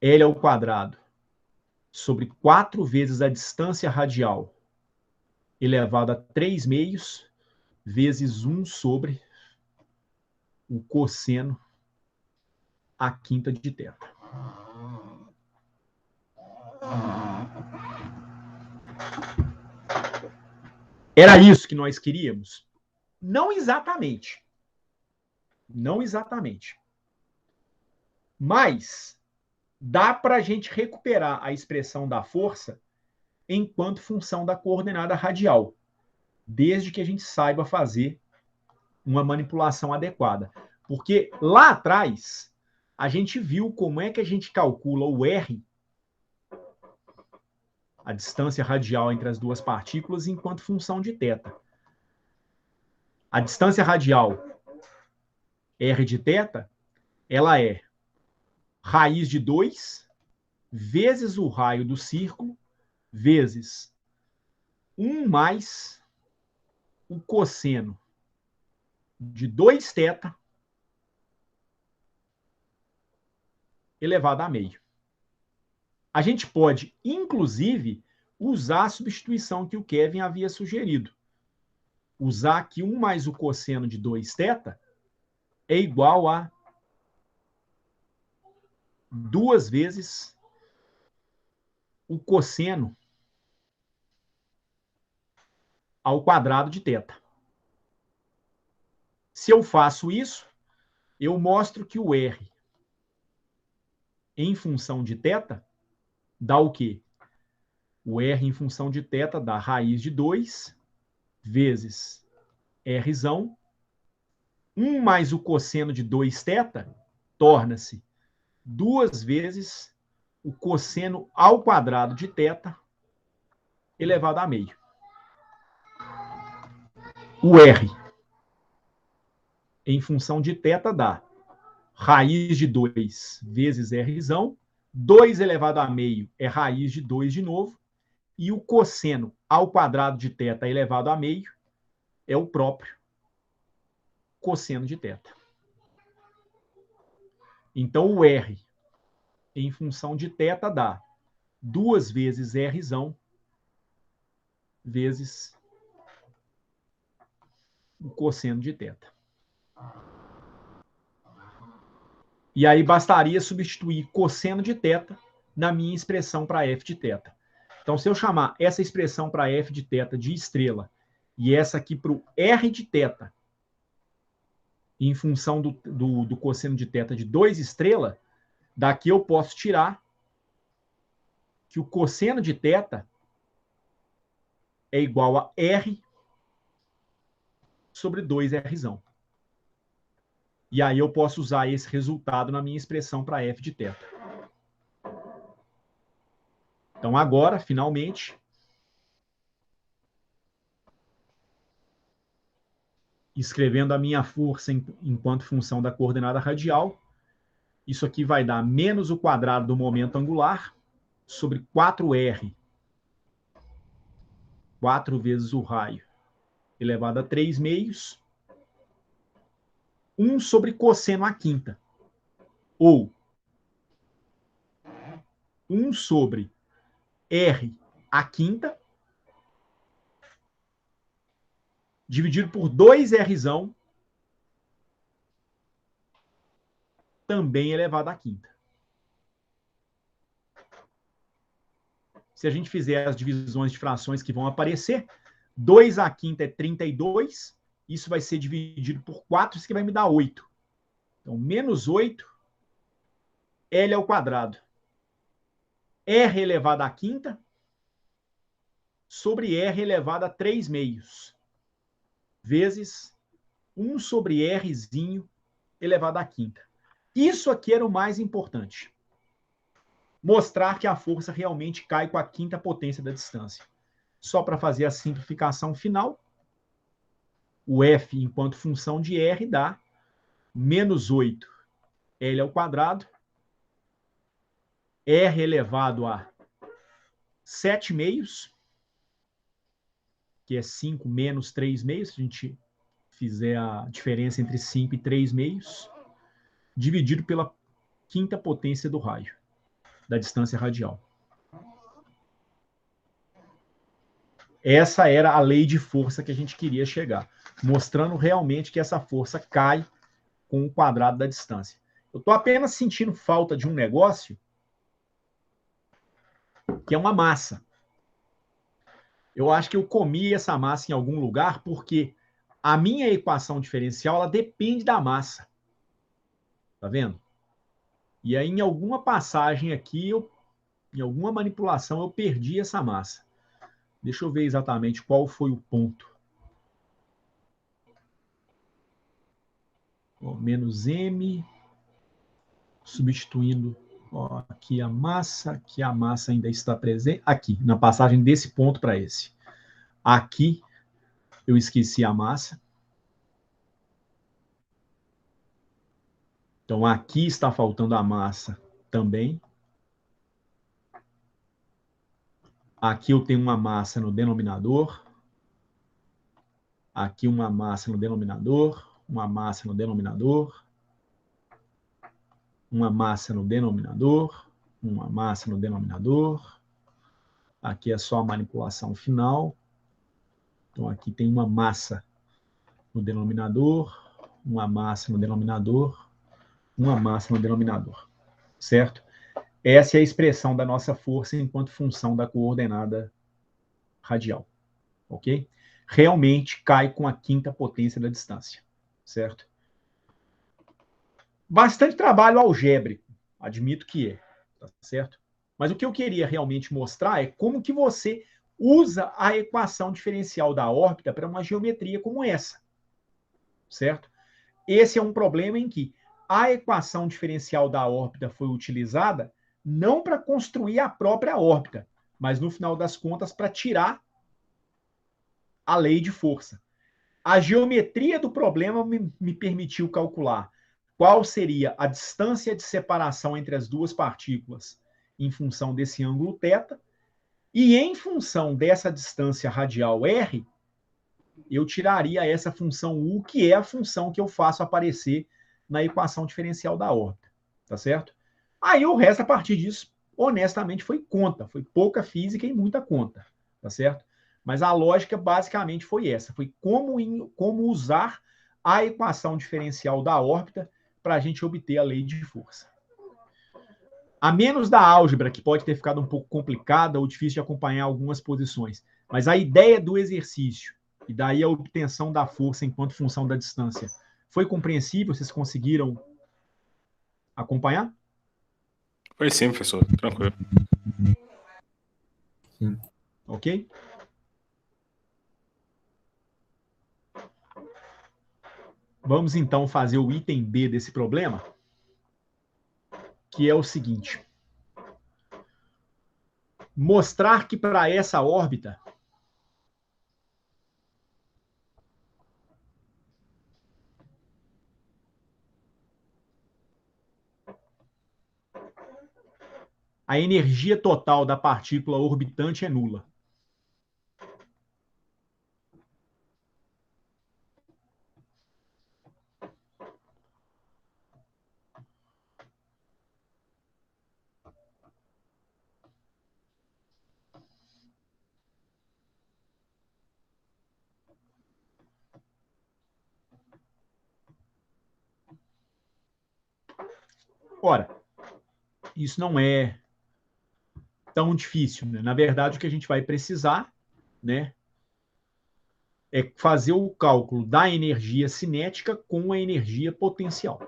L ao quadrado sobre 4 vezes a distância radial elevado a 3 meios vezes 1 sobre o cosseno à quinta de θ. Era isso que nós queríamos? Não exatamente. Não exatamente. Mas dá para a gente recuperar a expressão da força enquanto função da coordenada radial, desde que a gente saiba fazer uma manipulação adequada. Porque lá atrás, a gente viu como é que a gente calcula o R, a distância radial entre as duas partículas, enquanto função de θ. A distância radial R de θ, ela é raiz de 2 vezes o raio do círculo vezes 1 mais o cosseno de 2θ elevado a meio. A gente pode, inclusive, usar a substituição que o Kevin havia sugerido. Usar aqui 1 mais o cosseno de 2θ é igual a 2 vezes o cosseno ao quadrado de θ. Se eu faço isso, eu mostro que o R em função de θ dá o quê? O R em função de θ dá raiz de 2 vezes Rzão. 1 mais o cosseno de 2θ torna-se 2 vezes o cosseno ao quadrado de θ elevado a meio. O R em função de θ dá raiz de 2 vezes Rzão. 2 elevado a meio é raiz de 2 de novo. E o cosseno ao quadrado de θ elevado a meio é o próprio cosseno de θ. Então, o R em função de θ dá 2 vezes Rzão vezes o cosseno de θ. E aí bastaria substituir cosseno de θ na minha expressão para f de θ. Então, se eu chamar essa expressão para f de θ de estrela e essa aqui para o r de θ em função do cosseno de θ de 2 estrela, Daqui eu posso tirar que o cosseno de θ é igual a R sobre 2R. E aí eu posso usar esse resultado na minha expressão para f de θ. Então agora, finalmente, escrevendo a minha força enquanto função da coordenada radial, isso aqui vai dar menos o quadrado do momento angular sobre 4R. 4 vezes o raio elevado a 3 meios, 1 sobre cosseno à quinta, ou 1 sobre R à quinta, dividido por 2R, também elevado à quinta. Se a gente fizer as divisões de frações que vão aparecer, 2 à quinta é 32, isso vai ser dividido por 4, isso que vai me dar 8. Então, menos 8, L ao quadrado. R elevado à quinta sobre R elevado a 3 meios, vezes 1 sobre Rzinho elevado à quinta. Isso aqui era o mais importante. Mostrar que a força realmente cai com a quinta potência da distância. Só para fazer a simplificação final, o F enquanto função de R dá menos 8 L ao quadrado, R elevado a 7 meios, que é 5 menos 3 meios, se a gente fizer a diferença entre 5 e 3 meios, dividido pela quinta potência do raio, da distância radial. Essa era a lei de força que a gente queria chegar, mostrando realmente que essa força cai com o quadrado da distância. Eu estou apenas sentindo falta de um negócio que é uma massa. Eu acho que eu comi essa massa em algum lugar porque a minha equação diferencial ela depende da massa. Tá vendo? E aí, em alguma passagem aqui, em alguma manipulação, eu perdi essa massa. Deixa eu ver exatamente qual foi o ponto. Ó, menos M, substituindo ó, aqui a massa ainda está presente. Aqui, na passagem desse ponto para esse. Aqui, eu esqueci a massa. Então, aqui está faltando a massa também. Aqui eu tenho uma massa no denominador. Aqui uma massa no denominador. Uma massa no denominador. Uma massa no denominador. Uma massa no denominador. Aqui é só a manipulação final. Então, aqui tem uma massa no denominador. Uma massa no denominador. Uma massa no denominador. Certo? Essa é a expressão da nossa força enquanto função da coordenada radial. Ok? Realmente cai com a quinta potência da distância. Certo? Bastante trabalho algébrico, admito que é. Tá certo? Mas o que eu queria realmente mostrar é como que você usa a equação diferencial da órbita para uma geometria como essa. Certo? Esse é um problema em que a equação diferencial da órbita foi utilizada não para construir a própria órbita, mas no final das contas para tirar a lei de força. A geometria do problema me permitiu calcular qual seria a distância de separação entre as duas partículas em função desse ângulo θ, e em função dessa distância radial r, eu tiraria essa função u, que é a função que eu faço aparecer na equação diferencial da órbita. Tá certo? Aí o resto, a partir disso, honestamente, foi conta. Foi pouca física e muita conta. Tá certo? Mas a lógica basicamente foi essa. Foi como usar a equação diferencial da órbita para a gente obter a lei de força. A menos da álgebra, que pode ter ficado um pouco complicada ou difícil de acompanhar algumas posições. Mas a ideia do exercício e daí a obtenção da força enquanto função da distância foi compreensível? Vocês conseguiram acompanhar? Foi sim, professor. Tranquilo. Sim. Ok? Vamos então fazer o item B desse problema, que é o seguinte: mostrar que para essa órbita a energia total da partícula orbitante é nula. Ora, isso não é tão difícil, né? Na verdade, o que a gente vai precisar, né, é fazer o cálculo da energia cinética com a energia potencial,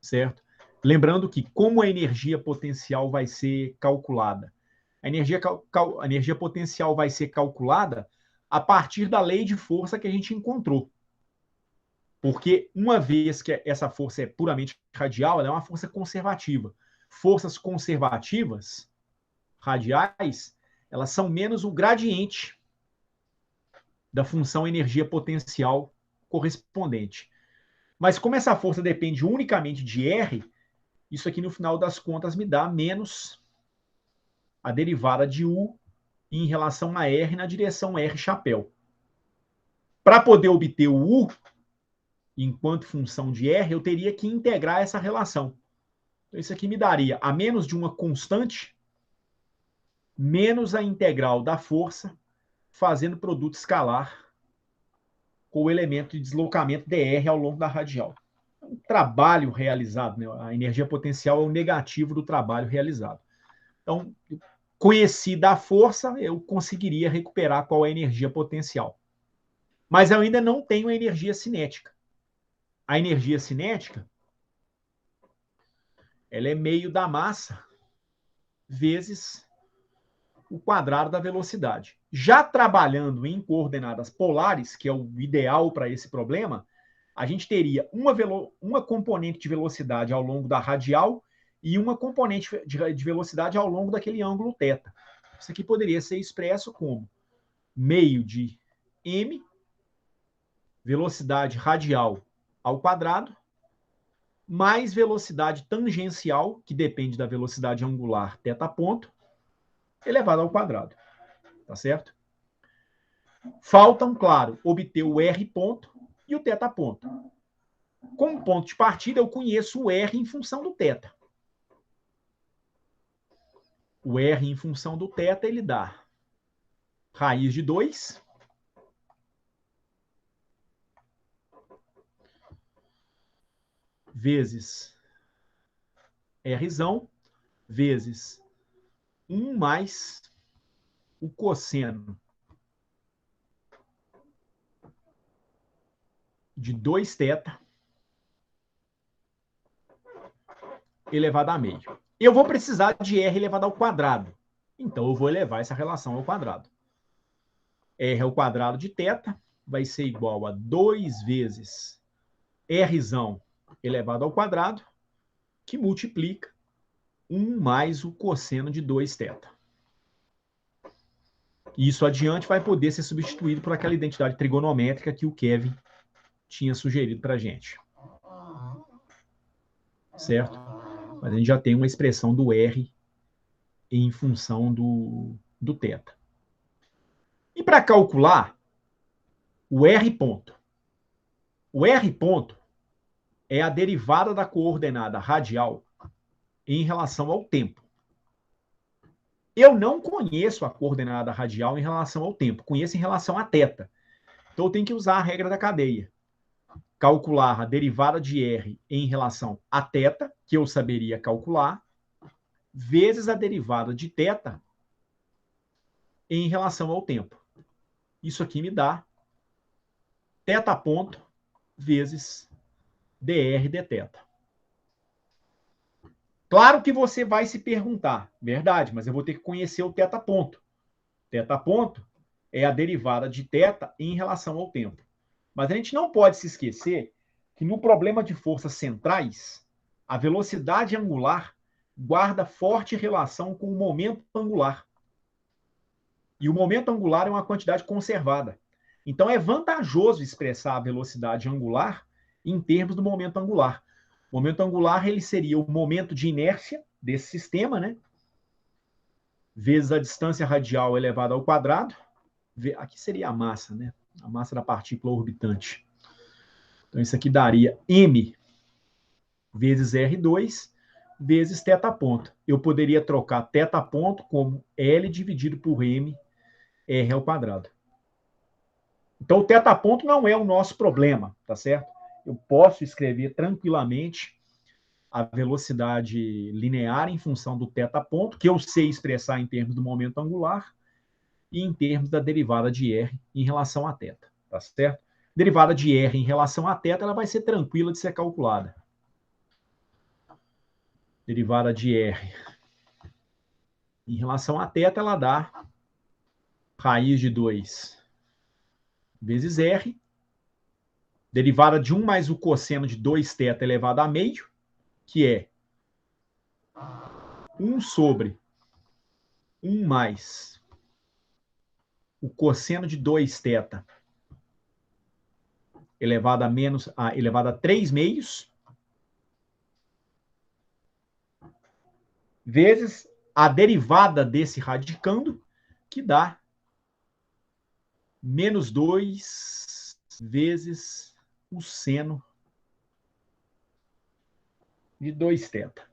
certo? Lembrando que como a energia potencial vai ser calculada? A energia potencial vai ser calculada a partir da lei de força que a gente encontrou. Porque uma vez que essa força é puramente radial, ela é uma força conservativa. Forças conservativas, radiais, elas são menos o gradiente da função energia potencial correspondente. Mas como essa força depende unicamente de R, isso aqui no final das contas me dá menos a derivada de U em relação a R na direção R chapéu. Para poder obter o U enquanto função de R, eu teria que integrar essa relação. Então, isso aqui me daria a menos de uma constante menos a integral da força fazendo produto escalar com o elemento de deslocamento dr ao longo da radial. Um trabalho realizado, né? A energia potencial é o negativo do trabalho realizado. Então, conhecida a força, eu conseguiria recuperar qual é a energia potencial. Mas eu ainda não tenho a energia cinética. A energia cinética, ela é meio da massa vezes o quadrado da velocidade. Já trabalhando em coordenadas polares, que é o ideal para esse problema, a gente teria uma componente de velocidade ao longo da radial e uma componente de velocidade ao longo daquele ângulo θ. Isso aqui poderia ser expresso como meio de m, velocidade radial ao quadrado, mais velocidade tangencial, que depende da velocidade angular θ ponto, elevado ao quadrado. Tá certo? Faltam, claro, obter o R ponto e o θ ponto. Como ponto de partida, eu conheço o R em função do θ. O R em função do θ, ele dá raiz de 2 vezes Rzão vezes 1 mais o cosseno de 2θ elevado a meio. Eu vou precisar de R elevado ao quadrado. Então, eu vou elevar essa relação ao quadrado. R ao quadrado de θ vai ser igual a 2 vezes Rzão elevado ao quadrado, que multiplica 1 mais o cosseno de 2θ. Isso adiante vai poder ser substituído por aquela identidade trigonométrica que o Kevin tinha sugerido para a gente. Certo? Mas a gente já tem uma expressão do R em função do θ. E para calcular o R ponto. O R ponto é a derivada da coordenada radial em relação ao tempo. Eu não conheço a coordenada radial em relação ao tempo, conheço em relação a θ. Então eu tenho que usar a regra da cadeia. Calcular a derivada de R em relação a θ, que eu saberia calcular, vezes a derivada de θ em relação ao tempo. Isso aqui me dá θ ponto vezes dr dθ. Claro que você vai se perguntar, verdade, mas eu vou ter que conhecer o θ ponto. Θ ponto é a derivada de θ em relação ao tempo. Mas a gente não pode se esquecer que no problema de forças centrais, a velocidade angular guarda forte relação com o momento angular. E o momento angular é uma quantidade conservada. Então é vantajoso expressar a velocidade angular em termos do momento angular. O momento angular ele seria o momento de inércia desse sistema, né? Vezes a distância radial elevada ao quadrado. Aqui seria a massa, né? A massa da partícula orbitante. Então isso aqui daria m vezes R2 vezes θ ponto. Eu poderia trocar θ ponto como L dividido por m R ao quadrado. Então o θ ponto não é o nosso problema, tá certo? Eu posso escrever tranquilamente a velocidade linear em função do θ ponto, que eu sei expressar em termos do momento angular e em termos da derivada de R em relação a θ, tá certo? Derivada de R em relação a θ, ela vai ser tranquila de ser calculada. Derivada de R em relação a θ, ela dá raiz de 2 vezes R, derivada de 1 mais o cosseno de 2θ elevado a meio, que é 1 sobre 1 mais o cosseno de 2θ elevado a 3 meios, vezes a derivada desse radicando, que dá menos 2 vezes o seno de 2θ.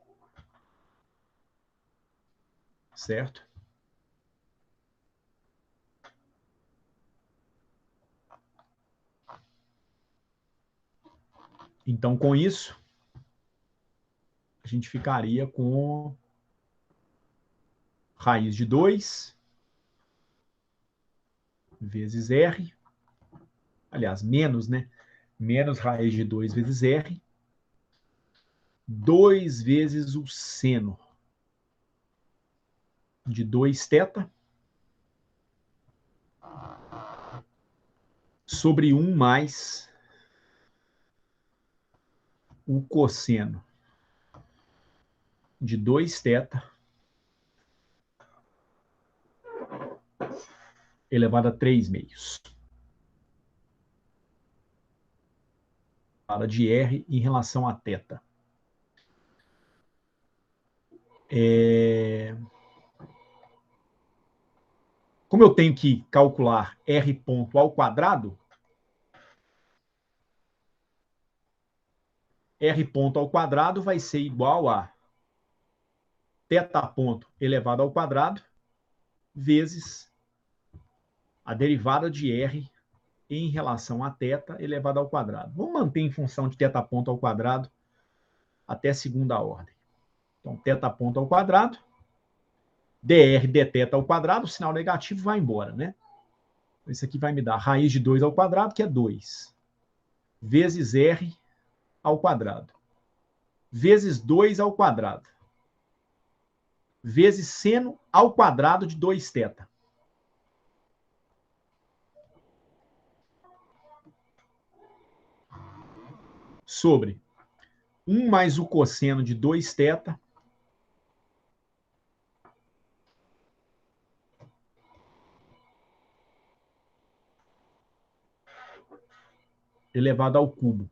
Certo? Então, com isso, a gente ficaria com raiz de 2 vezes R. Aliás, menos, né? Menos raiz de 2 vezes R. 2 vezes o seno de 2θ sobre 1 mais o cosseno de 2θ elevado a 3 meios. Fala de R em relação a θ. Como eu tenho que calcular R ponto ao quadrado, R ponto ao quadrado vai ser igual a θ ponto elevado ao quadrado vezes a derivada de R em relação a θ elevado ao quadrado. Vamos manter em função de θ ponto ao quadrado até segunda ordem. Então, θ ponto ao quadrado, dr dθ ao quadrado, o sinal negativo vai embora, né? Isso aqui vai me dar raiz de 2 ao quadrado, que é 2, vezes R ao quadrado, vezes 2 ao quadrado, vezes seno ao quadrado de 2θ. Sobre 1 mais o cosseno de 2θ elevado ao cubo.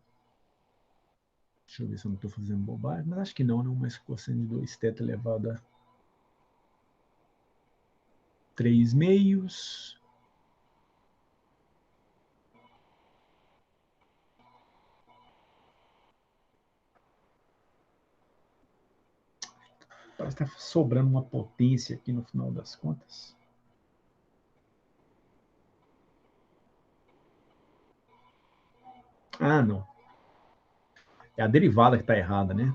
Deixa eu ver se eu não estou fazendo bobagem, mas acho que não, não, mas cosseno de 2θ elevado a 3 meios. Parece que está sobrando uma potência aqui no final das contas. Ah, não. É a derivada que está errada, né?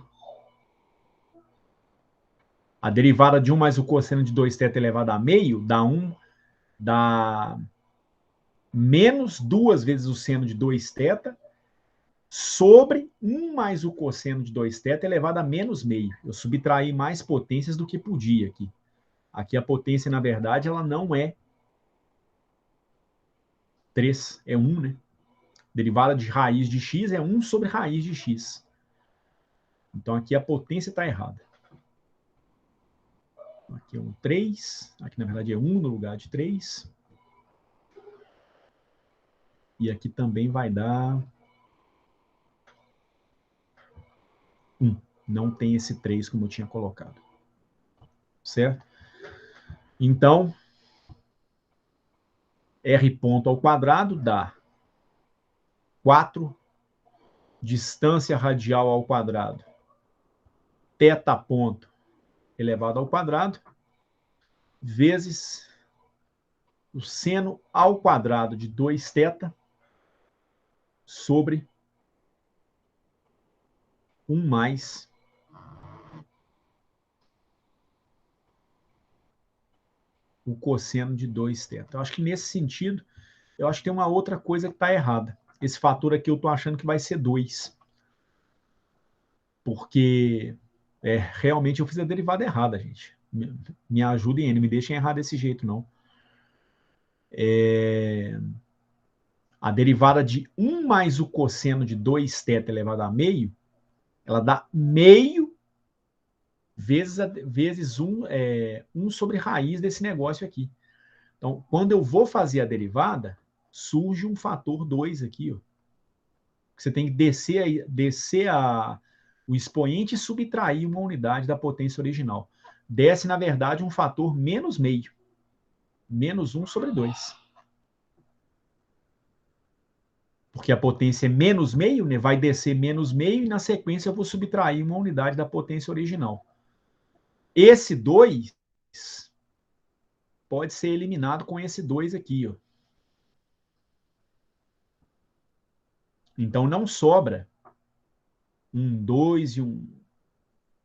A derivada de 1 mais o cosseno de 2θ elevado a meio dá menos 2 vezes o seno de 2θ sobre 1 mais o cosseno de 2θ elevado a menos meio. Eu subtraí mais potências do que podia aqui. Aqui a potência, na verdade, ela não é 3, é 1, né? Derivada de raiz de x é 1 sobre raiz de x. Então aqui a potência está errada. Aqui é um 3, aqui na verdade é 1 no lugar de 3. E aqui também vai dar 1. Não tem esse 3 como eu tinha colocado. Certo? Então, r ponto ao quadrado dá 4 distância radial ao quadrado, θ ponto elevado ao quadrado, vezes o seno ao quadrado de 2θ sobre 1 mais o cosseno de 2θ. Eu acho que nesse sentido, eu acho que tem uma outra coisa que está errada. Esse fator aqui eu estou achando que vai ser 2. Porque realmente eu fiz a derivada errada, gente. Me ajudem, não me deixem errar desse jeito, não. A derivada de 1 mais o cosseno de 2θ elevado a meio, ela dá meio vezes 1 sobre raiz desse negócio aqui. Então, quando eu vou fazer a derivada, surge um fator 2 aqui. Ó. Você tem que descer o expoente e subtrair uma unidade da potência original. Desce, na verdade, um fator menos meio. Menos 1 sobre 2. Porque a potência é menos meio, né? Vai descer menos meio e, na sequência, eu vou subtrair uma unidade da potência original. Esse 2 pode ser eliminado com esse 2 aqui. Ó. Então, não sobra um 2 e um...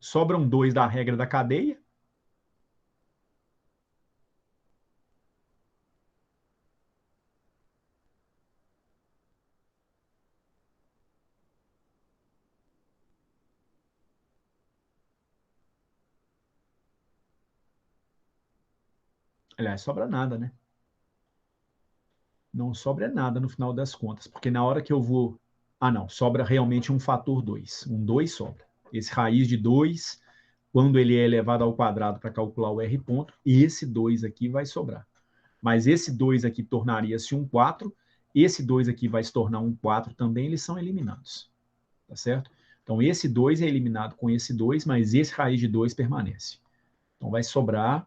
Sobra um 2 da regra da cadeia. Aliás, sobra nada, né? Não sobra nada no final das contas, porque na hora que eu vou... Ah, não, sobra realmente um fator 2. Um 2 sobra. Esse raiz de 2, quando ele é elevado ao quadrado para calcular o R ponto, esse 2 aqui vai sobrar. Mas esse 2 aqui tornaria-se um 4, esse 2 aqui vai se tornar um 4 também, eles são eliminados. Tá certo? Então, esse 2 é eliminado com esse 2, mas esse raiz de 2 permanece. Então, vai sobrar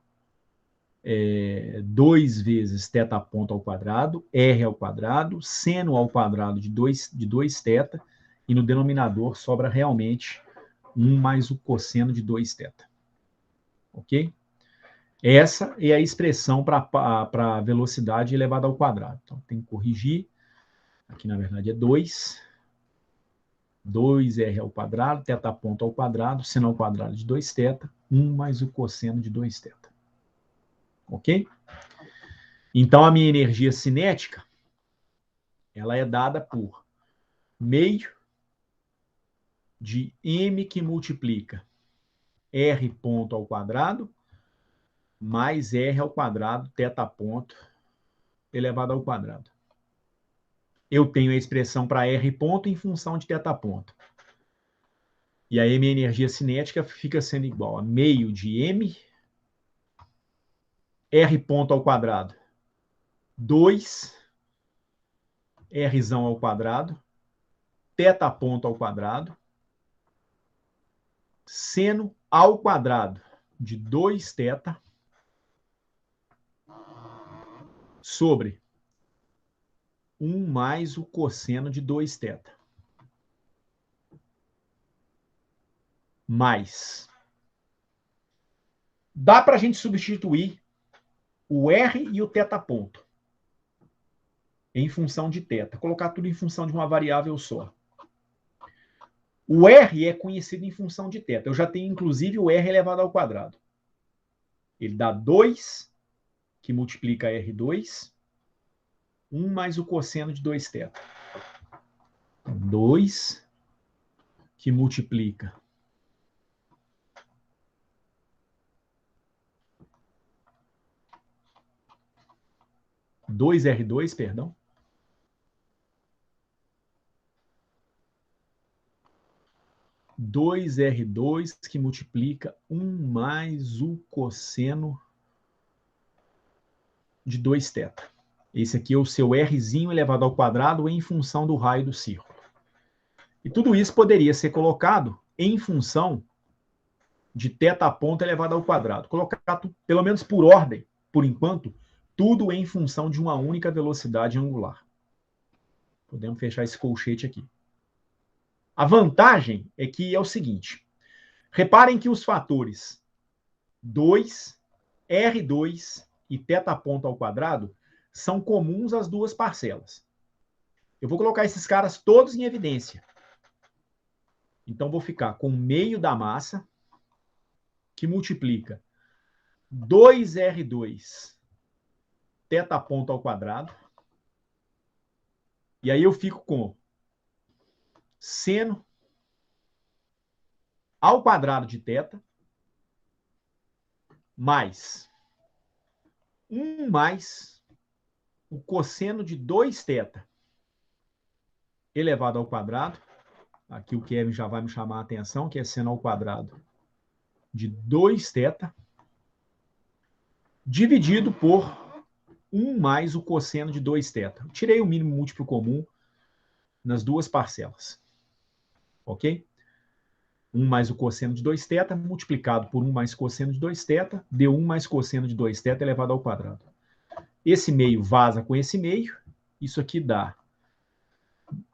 2 vezes θ ponto ao quadrado, r ao quadrado, seno ao quadrado de 2θ, e no denominador sobra realmente 1 mais o cosseno de 2θ. Ok? Essa é a expressão para a velocidade elevada ao quadrado. Então, tem que corrigir. Aqui, na verdade, é 2. 2r ao quadrado, θ ponto ao quadrado, seno ao quadrado de 2θ, 1 mais o cosseno de 2θ. Ok? Então, a minha energia cinética, ela é dada por meio de m que multiplica r ponto ao quadrado mais r ao quadrado, θ ponto, elevado ao quadrado. Eu tenho a expressão para r ponto em função de θ ponto. E aí minha energia cinética fica sendo igual a meio de m, r ponto ao quadrado, 2, rzão ao quadrado, θ ponto ao quadrado, seno ao quadrado de 2θ sobre 1 mais o cosseno de 2θ. Mais. Dá para a gente substituir o R e o θ ponto em função de θ. Colocar tudo em função de uma variável só. O R é conhecido em função de θ. Eu já tenho, inclusive, o R elevado ao quadrado. Ele dá 2, que multiplica R2, 1 mais o cosseno de 2θ. 2 que multiplica 2R2, perdão. 2R2 que multiplica 1 mais o cosseno de 2θ. Esse aqui é o seu Rzinho elevado ao quadrado em função do raio do círculo. E tudo isso poderia ser colocado em função de θ ponto elevado ao quadrado. Colocar, pelo menos por ordem, por enquanto, tudo em função de uma única velocidade angular. Podemos fechar esse colchete aqui. A vantagem é que é o seguinte. Reparem que os fatores 2, R2 e θ ponto ao quadrado são comuns às duas parcelas. Eu vou colocar esses caras todos em evidência. Então, vou ficar com meio da massa, que multiplica 2R2 θ ponto ao quadrado. E aí eu fico com seno ao quadrado de θ mais 1 mais o cosseno de 2θ elevado ao quadrado. Aqui o Kevin já vai me chamar a atenção, que é seno ao quadrado de 2θ dividido por 1 mais o cosseno de 2θ. Eu tirei o mínimo múltiplo comum nas duas parcelas. Ok? 1 mais o cosseno de 2θ multiplicado por 1 mais cosseno de 2θ deu 1 mais cosseno de 2θ elevado ao quadrado. Esse meio vaza com esse meio. Isso aqui dá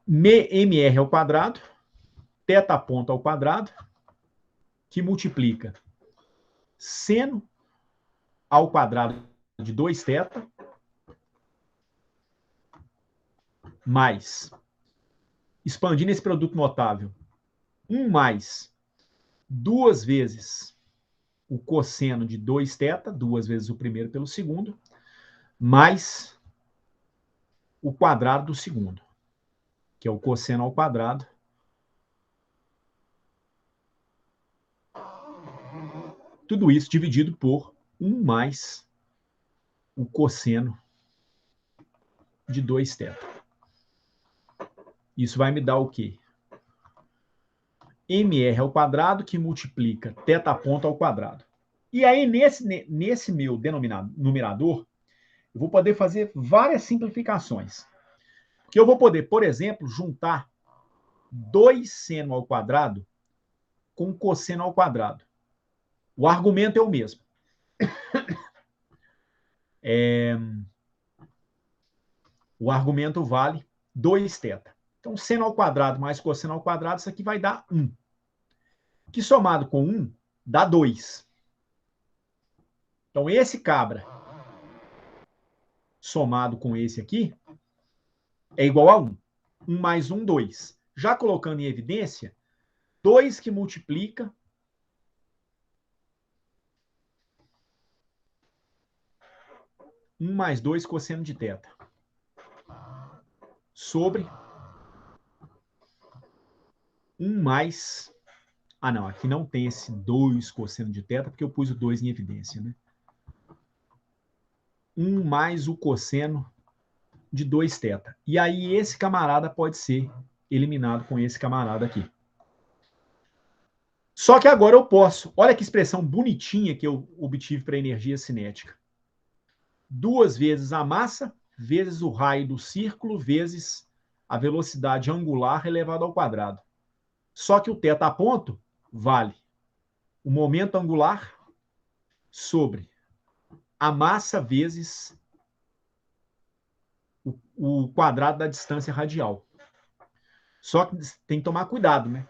mr ao quadrado, θ ponto ao quadrado, que multiplica seno ao quadrado de 2θ mais, expandindo esse produto notável, 1 mais 2 vezes o cosseno de 2θ, 2 vezes o primeiro pelo segundo, mais o quadrado do segundo, que é o cosseno ao quadrado tudo isso dividido por 1 mais o cosseno de 2θ. Isso vai me dar o quê? mr ao quadrado que multiplica θ ponto ao quadrado. E aí, nesse meu numerador, eu vou poder fazer várias simplificações. Porque eu vou poder, por exemplo, juntar 2 seno ao quadrado com cosseno ao quadrado. O argumento é o mesmo. O argumento vale 2θ. Então, seno ao quadrado mais cosseno ao quadrado, isso aqui vai dar 1. Que somado com 1 dá 2. Então, esse cabra somado com esse aqui é igual a 1. 1 mais 1, 2. Já colocando em evidência, 2 que multiplica mais 2 cosseno de θ sobre 1 mais... Ah, não, aqui não tem esse 2 cosseno de θ, porque eu pus o 2 em evidência, né? 1 mais o cosseno de 2θ. E aí esse camarada pode ser eliminado com esse camarada aqui. Só que agora eu posso... Olha que expressão bonitinha que eu obtive para energia cinética. 2 vezes a massa, vezes o raio do círculo, vezes a velocidade angular elevado ao quadrado. Só que o θ ponto vale o momento angular sobre a massa vezes o quadrado da distância radial. Só que tem que tomar cuidado, né?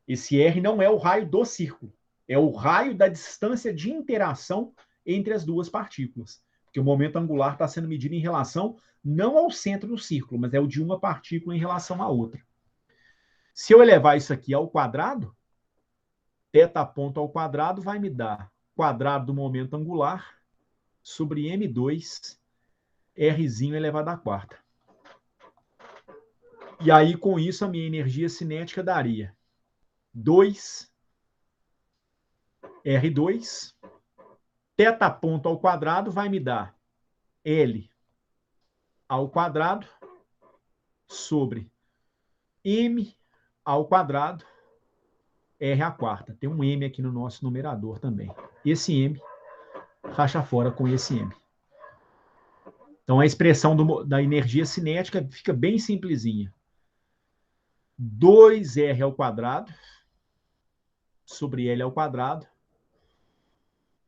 Esse R não é o raio do círculo, é o raio da distância de interação entre as duas partículas. Porque o momento angular está sendo medido em relação não ao centro do círculo, mas é o de uma partícula em relação à outra. Se eu elevar isso aqui ao quadrado, θ ponto ao quadrado vai me dar quadrado do momento angular sobre M2 Rzinho elevado à quarta. E aí, com isso, a minha energia cinética daria 2R2, θ ponto ao quadrado vai me dar L ao quadrado sobre M ao quadrado R à quarta. Tem um M aqui no nosso numerador também. Esse M racha fora com esse M. Então, a expressão da energia cinética fica bem simplesinha. 2R ao quadrado sobre L ao quadrado,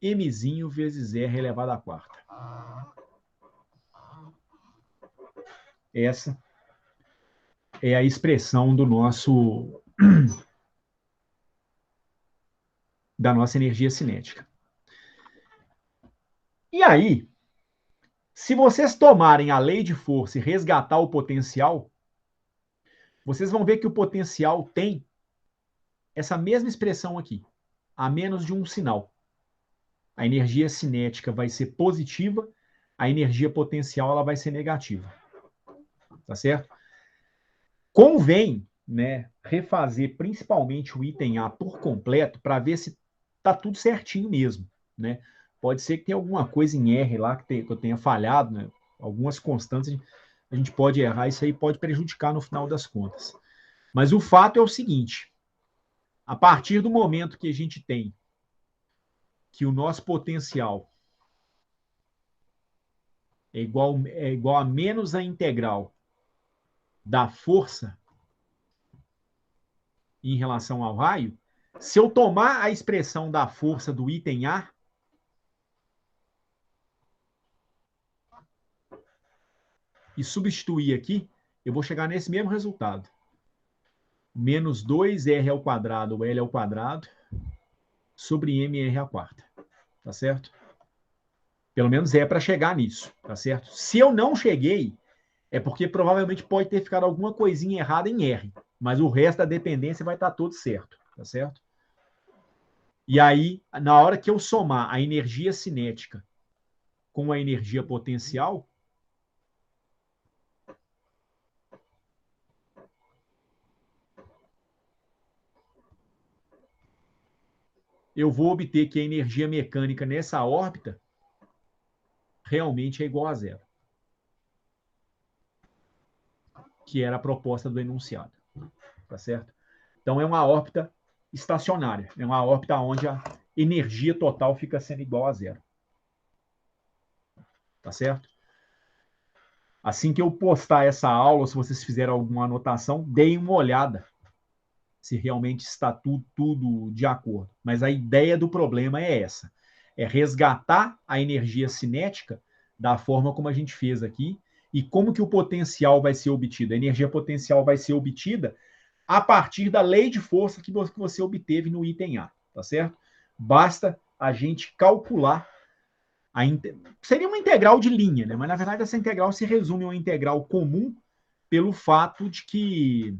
Mzinho vezes R elevado à quarta. Essa é a expressão da nossa energia cinética. E aí, se vocês tomarem a lei de força e resgatar o potencial, vocês vão ver que o potencial tem essa mesma expressão aqui, a menos de um sinal. A energia cinética vai ser positiva, a energia potencial ela vai ser negativa. Tá certo? Convém, né, refazer principalmente o item A por completo para ver se tá tudo certinho mesmo, né? Pode ser que tenha alguma coisa em R lá que eu tenha falhado, né? Algumas constantes a gente pode errar, isso aí pode prejudicar no final das contas. Mas o fato é o seguinte, a partir do momento que a gente tem que o nosso potencial é igual a menos a integral da força em relação ao raio, se eu tomar a expressão da força do item A, e substituir aqui, eu vou chegar nesse mesmo resultado. Menos 2R ao quadrado, ou L ao quadrado, sobre MR à quarta. Tá certo? Pelo menos é para chegar nisso, tá certo? Se eu não cheguei, é porque provavelmente pode ter ficado alguma coisinha errada em R, mas o resto da dependência vai estar todo certo, tá certo? E aí, na hora que eu somar a energia cinética com a energia potencial, eu vou obter que a energia mecânica nessa órbita realmente é igual a zero. Que era a proposta do enunciado. Tá certo? Então, é uma órbita estacionária. É uma órbita onde a energia total fica sendo igual a zero. Tá certo? Assim que eu postar essa aula, se vocês fizerem alguma anotação, deem uma olhada se realmente está tudo de acordo. Mas a ideia do problema é essa. É resgatar a energia cinética da forma como a gente fez aqui e como que o potencial vai ser obtido. A energia potencial vai ser obtida a partir da lei de força que você obteve no item A, tá certo? Basta a gente calcular seria uma integral de linha, né? Mas na verdade essa integral se resume a uma integral comum pelo fato de que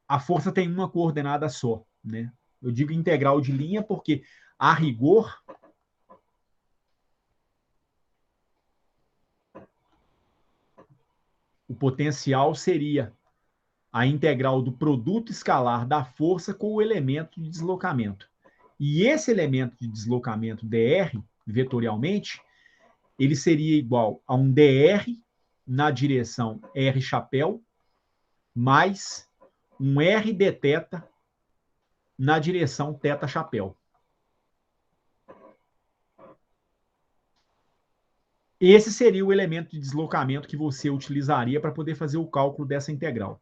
a força tem uma coordenada só, né? Eu digo integral de linha porque, a rigor, o potencial seria a integral do produto escalar da força com o elemento de deslocamento. E esse elemento de deslocamento dr, vetorialmente, ele seria igual a um dr na direção r chapéu mais um r d θ na direção θ chapéu. Esse seria o elemento de deslocamento que você utilizaria para poder fazer o cálculo dessa integral.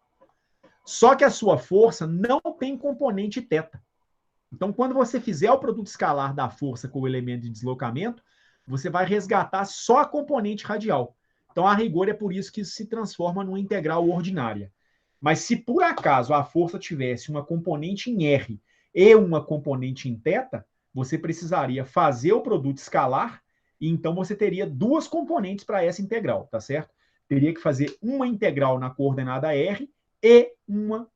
Só que a sua força não tem componente θ. Então, quando você fizer o produto escalar da força com o elemento de deslocamento, você vai resgatar só a componente radial. Então, a rigor, é por isso que isso se transforma numa integral ordinária. Mas se por acaso a força tivesse uma componente em R e uma componente em θ, você precisaria fazer o produto escalar e então você teria duas componentes para essa integral, tá certo? Teria que fazer uma integral na coordenada R e uma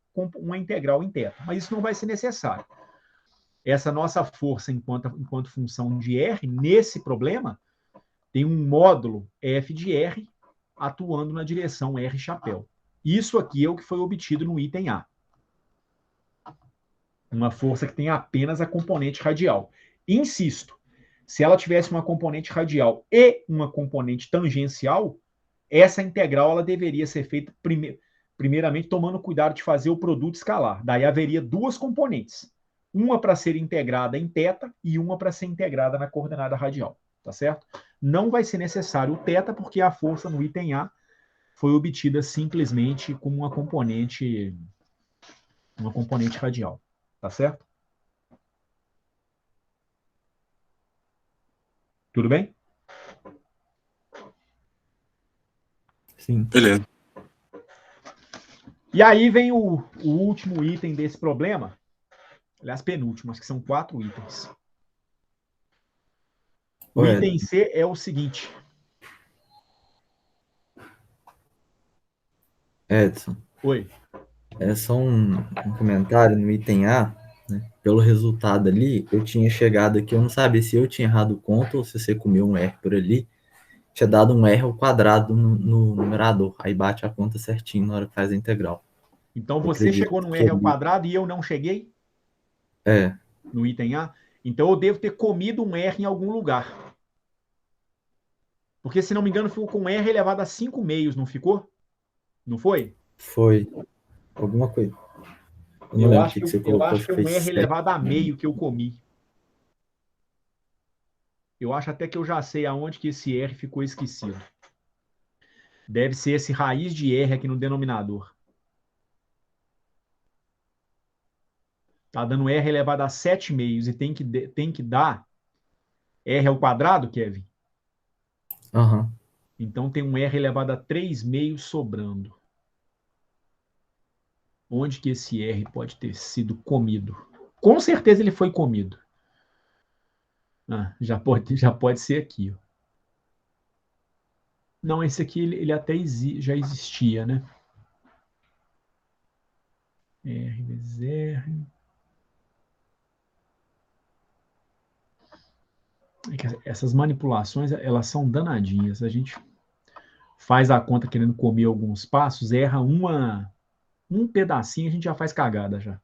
integral em θ. Mas isso não vai ser necessário. Essa nossa força enquanto função de R, nesse problema, tem um módulo f de R atuando na direção R chapéu. Isso aqui é o que foi obtido no item A. Uma força que tem apenas a componente radial. Insisto, se ela tivesse uma componente radial e uma componente tangencial, essa integral ela deveria ser feita primeiramente tomando cuidado de fazer o produto escalar. Daí haveria duas componentes. Uma para ser integrada em θ e uma para ser integrada na coordenada radial. Tá certo? Não vai ser necessário o θ, porque a força no item A foi obtida simplesmente como uma componente radial. Tá certo? Tudo bem? Sim. Beleza. E aí vem o último item desse problema. Aliás, penúltimo, acho que são 4 itens. O item C é o seguinte. Edson. Oi. É só um comentário no item A, né? Pelo resultado ali, eu tinha chegado aqui, eu não sabia se eu tinha errado o conto ou se você comeu um R por ali. Tinha dado um R ao quadrado no numerador. Aí bate a conta certinho na hora que faz a integral. Então você chegou no R ao quadrado e eu não cheguei? É. No item A? Então eu devo ter comido um R em algum lugar. Porque, se não me engano, ficou com R elevado a 5 meios, não ficou? Não foi? Foi. Alguma coisa. Eu não lembro o que você colocou. Eu acho que foi um R elevado a meio que eu comi. Eu acho até que eu já sei aonde que esse R ficou esquecido. Deve ser esse raiz de R aqui no denominador. Tá dando R elevado a 7 meios e tem que dar R ao quadrado, Kevin? Aham. Então tem um R elevado a 3 meios sobrando. Onde que esse R pode ter sido comido? Com certeza ele foi comido. Ah, já pode ser aqui. Ó. Não, esse aqui ele até já existia, né? R vezes R. Essas manipulações, elas são danadinhas. A gente faz a conta querendo comer alguns passos, erra um pedacinho, a gente já faz cagada já.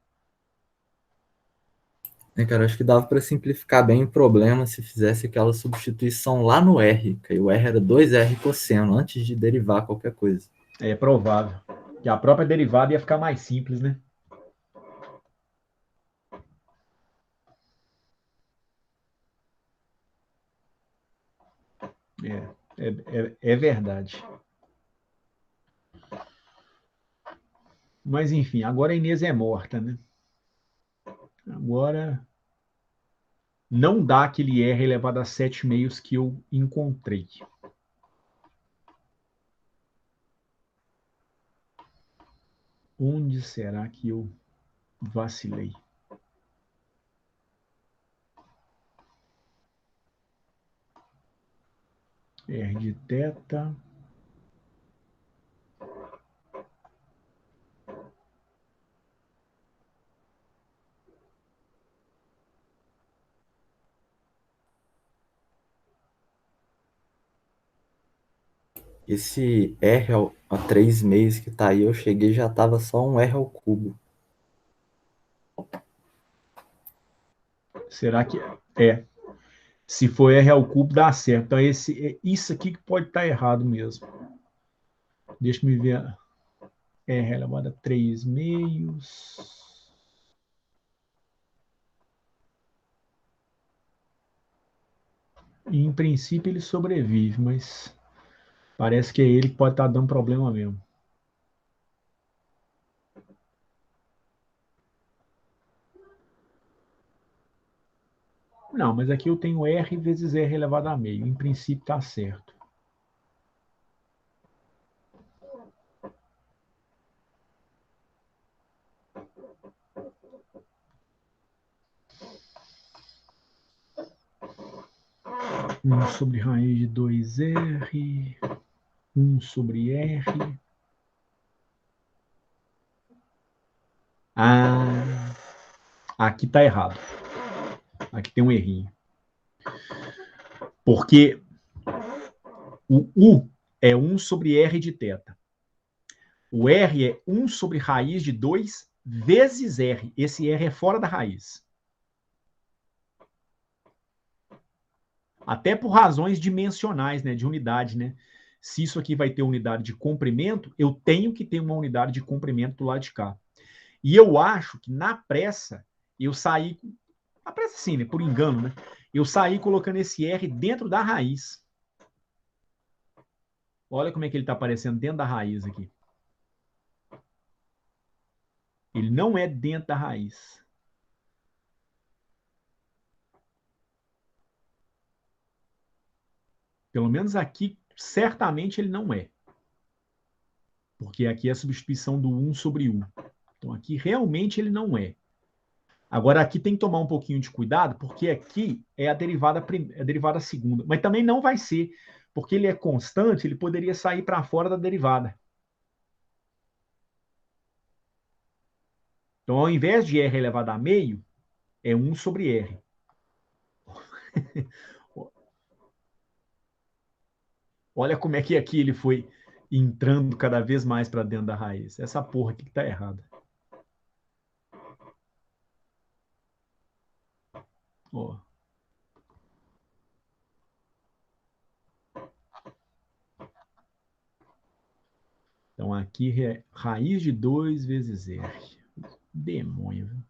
Cara, acho que dava para simplificar bem o problema se fizesse aquela substituição lá no R, que o R era 2R cosseno, antes de derivar qualquer coisa. É provável. Que a própria derivada ia ficar mais simples, né? É verdade. Mas, enfim, agora a Inês é morta, né? Agora não dá aquele R elevado a 7 meios que eu encontrei. Onde será que eu vacilei? R de θ. Esse R a 3 meios que tá aí, eu cheguei já tava só um R ao cubo. Será que é? Se for R ao cubo, dá certo. Então, isso aqui que pode estar errado mesmo. Deixa eu ver. R elevado a 3 meios. E, em princípio, ele sobrevive, mas parece que é ele que pode estar dando problema mesmo. Não, mas aqui eu tenho R vezes R elevado a meio. Em princípio, está certo. Um sobre raiz de 2R. 1 sobre R. Ah, aqui está errado. Aqui tem um errinho. Porque o U é 1 sobre R de θ. O R é 1 sobre raiz de 2 vezes R. Esse R é fora da raiz. Até por razões dimensionais, né, de unidade, né? Se isso aqui vai ter unidade de comprimento, eu tenho que ter uma unidade de comprimento do lado de cá. E eu acho que na pressa, eu saí... Na pressa sim, né? Por engano, né? Eu saí colocando esse R dentro da raiz. Olha como é que ele está aparecendo dentro da raiz aqui. Ele não é dentro da raiz. Pelo menos aqui, certamente ele não é. Porque aqui é a substituição do 1 sobre 1. Então aqui realmente ele não é. Agora aqui tem que tomar um pouquinho de cuidado, porque aqui é a derivada segunda. Mas também não vai ser, porque ele é constante, ele poderia sair para fora da derivada. Então, ao invés de R elevado a meio, é 1 sobre R. Olha como é que aqui ele foi entrando cada vez mais para dentro da raiz. Essa porra aqui que está errada. Ó. Então, aqui é raiz de 2 vezes R. Demônio, viu?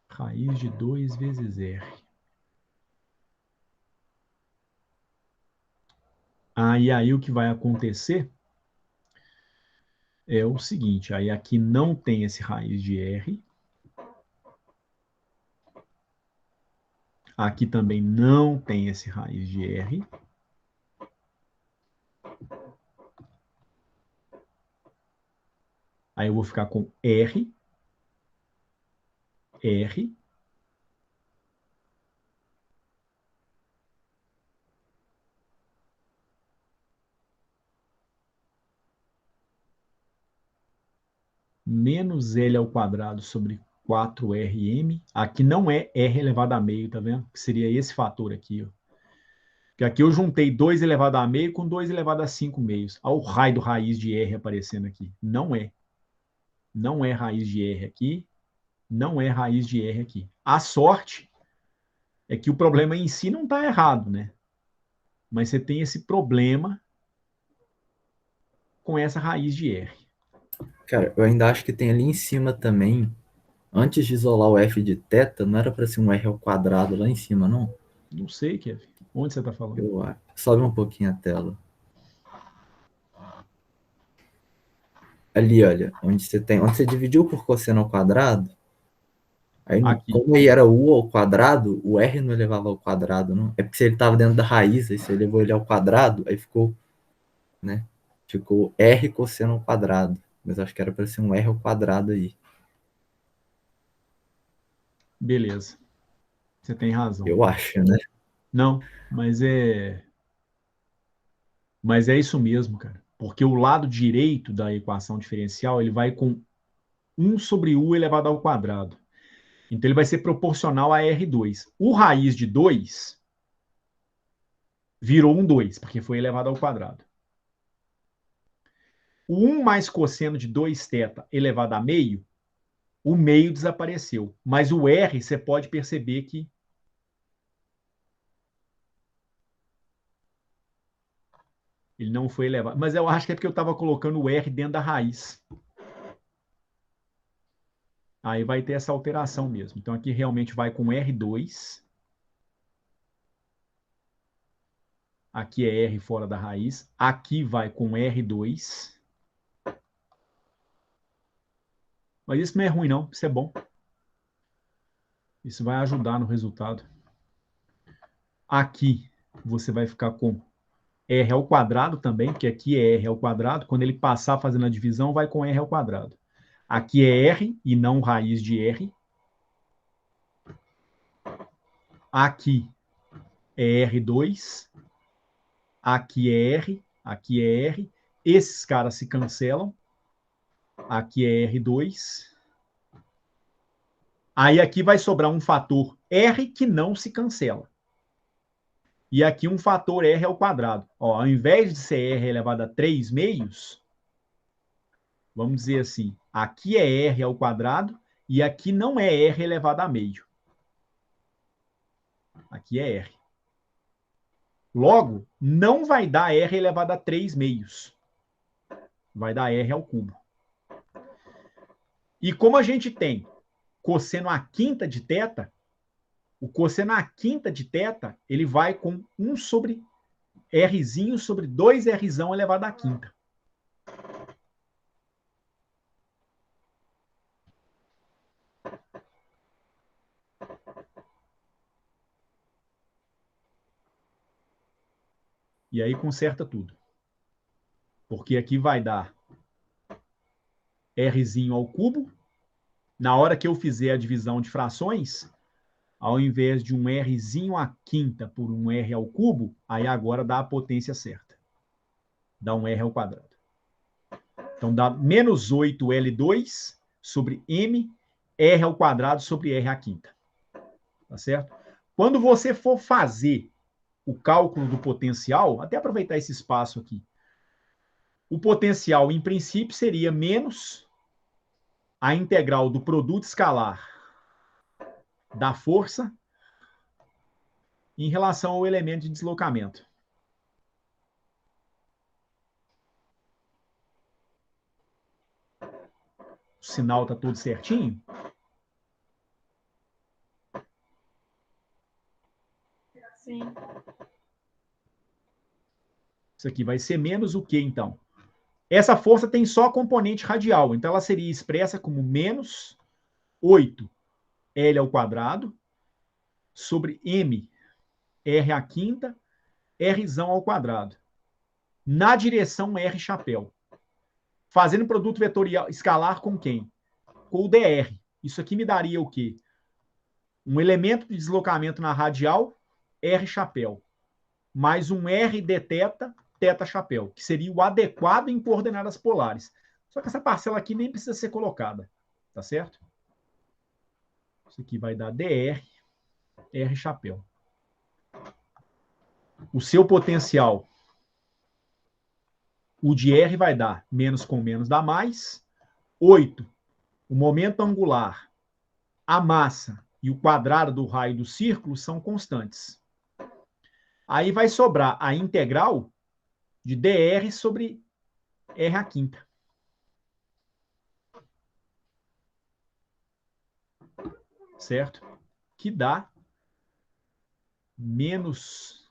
Raiz de 2 vezes R. E aí o que vai acontecer é o seguinte, aí aqui não tem esse raiz de R. Aqui também não tem esse raiz de R. Aí eu vou ficar com R, R, menos L ao quadrado sobre 4RM. Aqui não é R elevado a meio, tá vendo? Que seria esse fator aqui, ó. Porque aqui eu juntei 2 elevado a meio com 2 elevado a 5 meios. Olha o raio do raiz de R aparecendo aqui. Não é. Não é raiz de R aqui. Não é raiz de R aqui. A sorte é que o problema em si não está errado, né? Mas você tem esse problema com essa raiz de R. Cara, eu ainda acho que tem ali em cima também, antes de isolar o f de θ, não era para ser um r ao quadrado lá em cima, não? Não sei, Kevin. Onde você está falando? Eu acho. Sobe um pouquinho a tela. Ali, olha, onde você dividiu por cosseno ao quadrado, aí, Aqui. como aí era u ao quadrado, o r não elevava ao quadrado, não? É porque se ele estava dentro da raiz, aí você elevou ele ao quadrado, aí ficou, né? Ficou r cosseno ao quadrado. Mas acho que era para ser um r ao quadrado aí. Beleza. Você tem razão. Eu acho, né? Não, mas é isso mesmo, cara. Porque o lado direito da equação diferencial, ele vai com 1 sobre u elevado ao quadrado. Então ele vai ser proporcional a R2. O raiz de 2 virou um 2, porque foi elevado ao quadrado. O 1 mais cosseno de 2θ elevado a meio, o meio desapareceu. Mas o R, você pode perceber que ele não foi elevado. Mas eu acho que é porque eu estava colocando o R dentro da raiz. Aí vai ter essa alteração mesmo. Então aqui realmente vai com R2. Aqui é R fora da raiz. Aqui vai com R2. Mas isso não é ruim, não. Isso é bom. Isso vai ajudar no resultado. Aqui você vai ficar com R ao quadrado também, porque aqui é R ao quadrado. Quando ele passar fazendo a divisão, vai com R ao quadrado. Aqui é R e não raiz de R. Aqui é R2. Aqui é R. Aqui é R. Esses caras se cancelam. Aqui é R2. Aí aqui vai sobrar um fator R que não se cancela. E aqui um fator R ao quadrado. Ó, ao invés de ser R elevado a 3 meios, vamos dizer assim, aqui é R ao quadrado e aqui não é R elevado a meio. Aqui é R. Logo, não vai dar R elevado a 3 meios. Vai dar R ao cubo. E como a gente tem cosseno a quinta de θ, o cosseno a quinta de θ, ele vai com 1 sobre Rzinho sobre 2Rzão elevado à quinta. E aí conserta tudo. Porque aqui vai dar Rzinho ao cubo. Na hora que eu fizer a divisão de frações, ao invés de um Rzinho à quinta por um R ao cubo, aí agora dá a potência certa. Dá um R ao quadrado. Então dá menos 8L2 sobre M, R ao quadrado sobre R à quinta. Tá certo? Quando você for fazer o cálculo do potencial, até aproveitar esse espaço aqui, o potencial, em princípio, seria menos a integral do produto escalar da força em relação ao elemento de deslocamento. O sinal está todo certinho? Sim. Isso aqui vai ser menos o quê, então? Essa força tem só componente radial, então ela seria expressa como menos 8L ao quadrado sobre M, R à quinta, Rzão ao quadrado. Na direção R chapéu. Fazendo produto vetorial escalar com quem? Com o dr. Isso aqui me daria o quê? Um elemento de deslocamento na radial, R chapéu, mais um R d θ, θ chapéu, que seria o adequado em coordenadas polares. Só que essa parcela aqui nem precisa ser colocada, tá certo? Isso aqui vai dar dr, R chapéu. O seu potencial, o de R vai dar menos com menos dá mais, 8. O momento angular, a massa e o quadrado do raio do círculo são constantes. Aí vai sobrar a integral de dr sobre R à quinta. Certo? Que dá menos...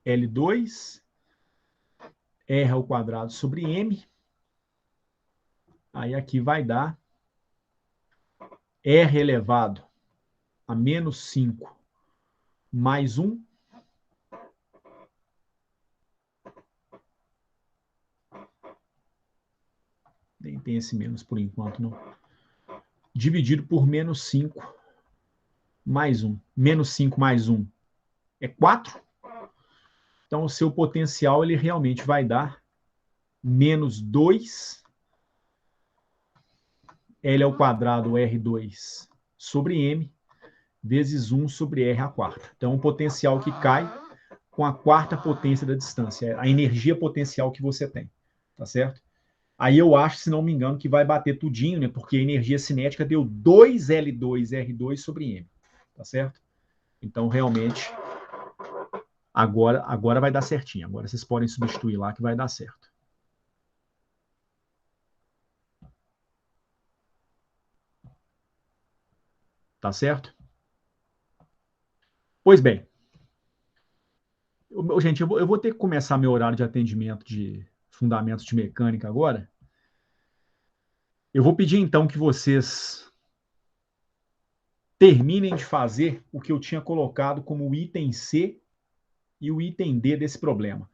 8L2 R ao quadrado sobre M. Aí aqui vai dar R elevado a menos 5 mais 1. Nem tem esse menos por enquanto, não. Dividido por menos 5 mais 1. Menos 5 mais 1 é 4. Então, o seu potencial ele realmente vai dar menos 2 L ao quadrado R2 sobre M vezes 1 sobre R à quarta. Então, o potencial que cai com a quarta potência da distância, a energia potencial que você tem, tá certo? Aí eu acho, se não me engano, que vai bater tudinho, né? Porque a energia cinética deu 2L2R2 sobre M, tá certo? Então, realmente, agora vai dar certinho. Agora vocês podem substituir lá que vai dar certo. Tá certo? Pois bem. Gente, eu vou ter que começar meu horário de atendimento de fundamentos de mecânica agora. Eu vou pedir, então, que vocês terminem de fazer o que eu tinha colocado como o item C e o item D desse problema.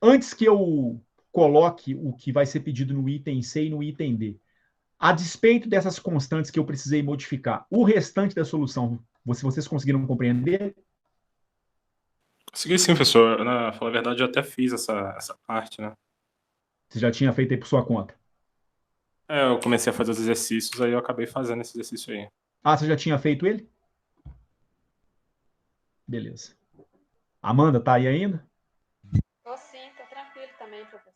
Antes que eu coloque o que vai ser pedido no item C e no item D, a despeito dessas constantes que eu precisei modificar, o restante da solução, vocês conseguiram compreender? Consegui sim, professor. Na falar a verdade, eu até fiz essa parte, né? Você já tinha feito aí por sua conta? Eu comecei a fazer os exercícios, aí eu acabei fazendo esse exercício aí. Ah, você já tinha feito ele? Beleza. Amanda, tá aí ainda? Tô sim, tô tranquilo também, professor.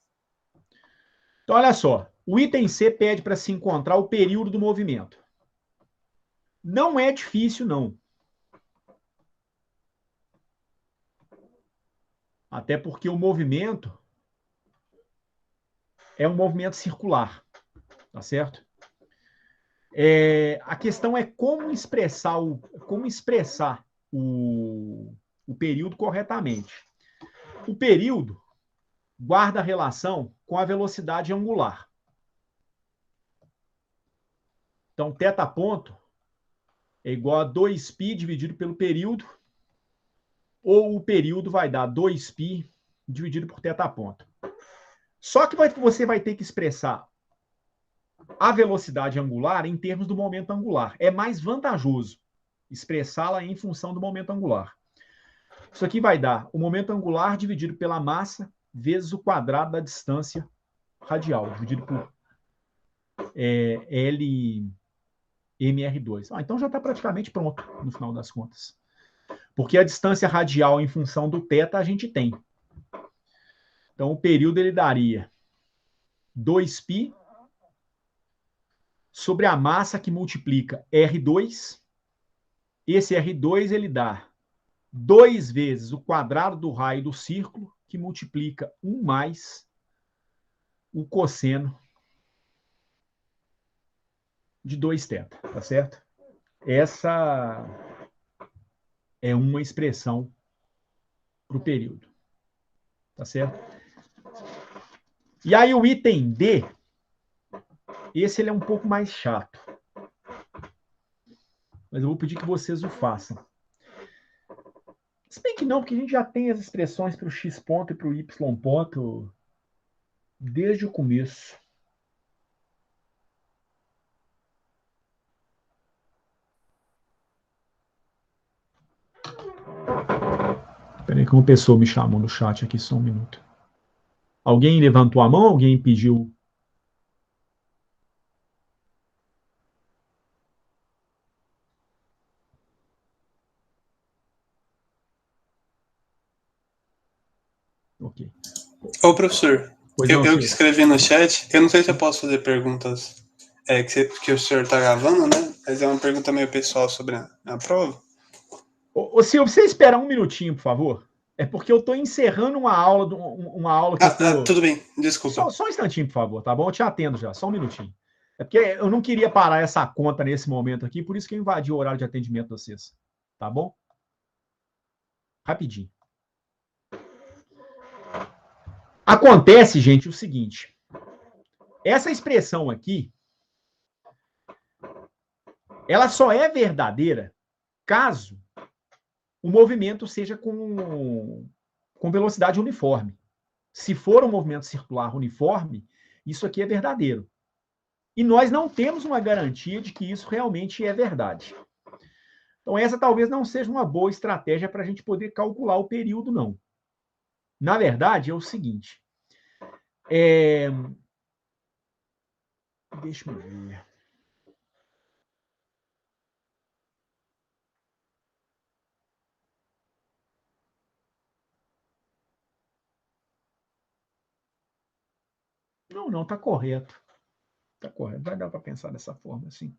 Então, olha só. O item C pede para se encontrar o período do movimento. Não é difícil, não. Até porque o movimento é um movimento circular, tá certo? A questão é como expressar o período corretamente. O período guarda relação com a velocidade angular. Então, θ ponto é igual a 2π dividido pelo período, ou o período vai dar 2π dividido por θ ponto. Só que você vai ter que expressar a velocidade angular em termos do momento angular. É mais vantajoso expressá-la em função do momento angular. Isso aqui vai dar o momento angular dividido pela massa vezes o quadrado da distância radial, dividido por LmR2. Então já está praticamente pronto, no final das contas. Porque a distância radial em função do θ a gente tem. Então o período ele daria 2π sobre a massa que multiplica R2. Esse R2 ele dá 2 vezes o quadrado do raio do círculo, que multiplica 1 mais o cosseno de 2θ, tá certo? Essa é uma expressão para o período, tá certo? E aí o item D, esse ele é um pouco mais chato, mas eu vou pedir que vocês o façam. Se bem que não, porque a gente já tem as expressões para o x ponto e para o y ponto desde o começo. Peraí que uma pessoa me chamou no chat aqui, só um minuto. Alguém levantou a mão? Alguém pediu? Ok. Ô, professor, Pois eu não, que senhor. escrevi no chat, eu não sei se eu posso fazer perguntas que o senhor tá gravando, né? Mas é uma pergunta meio pessoal sobre a prova. Ô, Silvio, você espera um minutinho, por favor? É porque eu estou encerrando uma aula que eu tô. Tudo bem, desculpa. Só um instantinho, por favor, tá bom? Eu te atendo já, só um minutinho. É porque eu não queria parar essa conta nesse momento aqui, por isso que eu invadi o horário de atendimento de vocês. Tá bom? Rapidinho. Acontece, gente, o seguinte. Essa expressão aqui, ela só é verdadeira caso o movimento seja com velocidade uniforme. Se for um movimento circular uniforme, isso aqui é verdadeiro. E nós não temos uma garantia de que isso realmente é verdade. Então, essa talvez não seja uma boa estratégia para a gente poder calcular o período, não. Na verdade, é o seguinte. Deixa eu ver. Não, tá correto. Tá correto. Vai dar para pensar dessa forma, assim.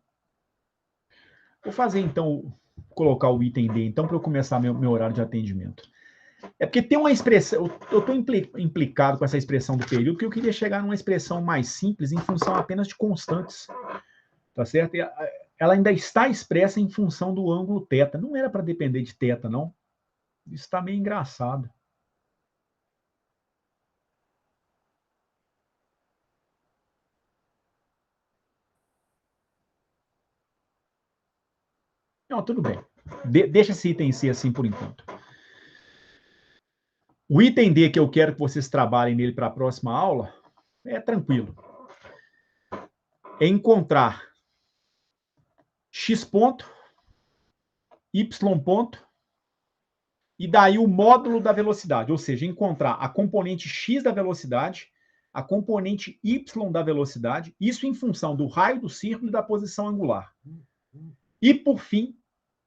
Vou fazer, então, colocar o item D, então, para eu começar meu horário de atendimento. É porque tem uma expressão, eu estou implicado com essa expressão do período, porque eu queria chegar numa expressão mais simples em função apenas de constantes, tá certo? E ela ainda está expressa em função do ângulo θ. Não era para depender de θ, não. Isso está meio engraçado. Não, tudo bem. Deixa esse item C assim por enquanto. O item D que eu quero que vocês trabalhem nele para a próxima aula é tranquilo. É encontrar x ponto, y ponto e daí o módulo da velocidade, ou seja, encontrar a componente x da velocidade, a componente y da velocidade, isso em função do raio do círculo e da posição angular. E, por fim,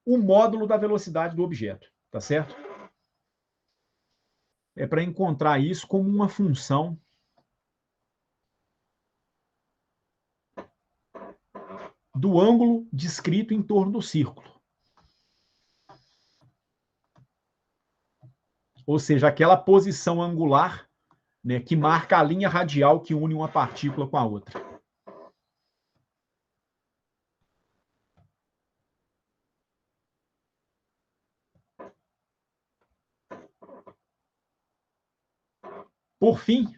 o módulo da velocidade do objeto, tá certo? É para encontrar isso como uma função do ângulo descrito em torno do círculo. Ou seja, aquela posição angular, né, que marca a linha radial que une uma partícula com a outra. Por fim,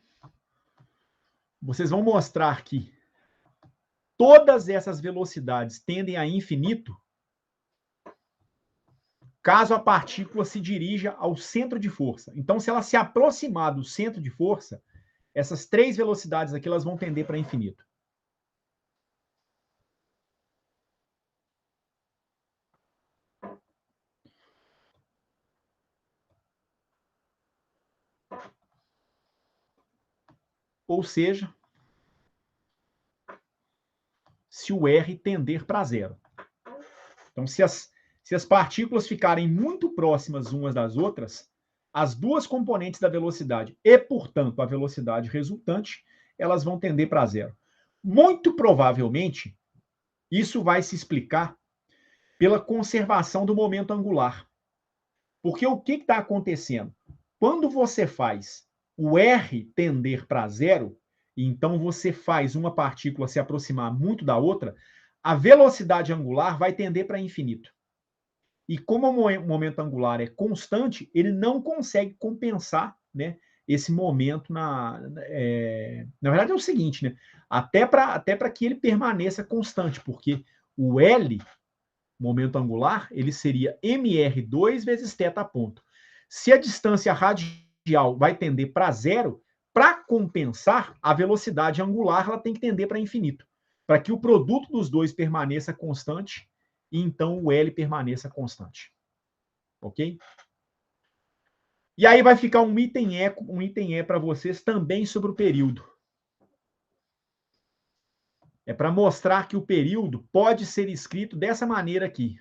vocês vão mostrar que todas essas velocidades tendem a infinito caso a partícula se dirija ao centro de força. Então, se ela se aproximar do centro de força, essas três velocidades aqui elas vão tender para infinito. Ou seja, se o R tender para zero. Então, se as partículas ficarem muito próximas umas das outras, as duas componentes da velocidade e, portanto, a velocidade resultante, elas vão tender para zero. Muito provavelmente, isso vai se explicar pela conservação do momento angular. Porque o que está acontecendo? Quando você faz o R tender para zero, e então você faz uma partícula se aproximar muito da outra, a velocidade angular vai tender para infinito. E como o momento angular é constante, ele não consegue compensar, né, esse momento na verdade é o seguinte, né? Até para que ele permaneça constante, porque o L, momento angular, ele seria mr2 vezes θ ponto. Se a distância radial vai tender para zero, para compensar, a velocidade angular ela tem que tender para infinito, para que o produto dos dois permaneça constante e então o L permaneça constante. Ok? E aí vai ficar um item E para vocês também sobre o período. É para mostrar que o período pode ser escrito dessa maneira aqui.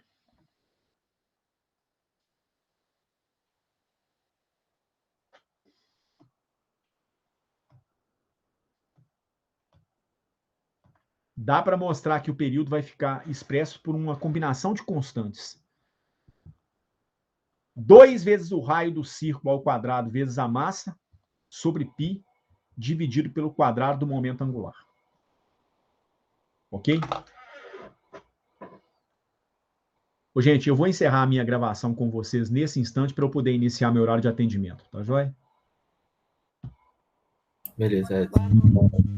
Dá para mostrar que o período vai ficar expresso por uma combinação de constantes. 2 vezes o raio do círculo ao quadrado vezes a massa sobre π dividido pelo quadrado do momento angular. Ok? Ô, gente, eu vou encerrar a minha gravação com vocês nesse instante para eu poder iniciar meu horário de atendimento. Tá joia? Beleza, Edson.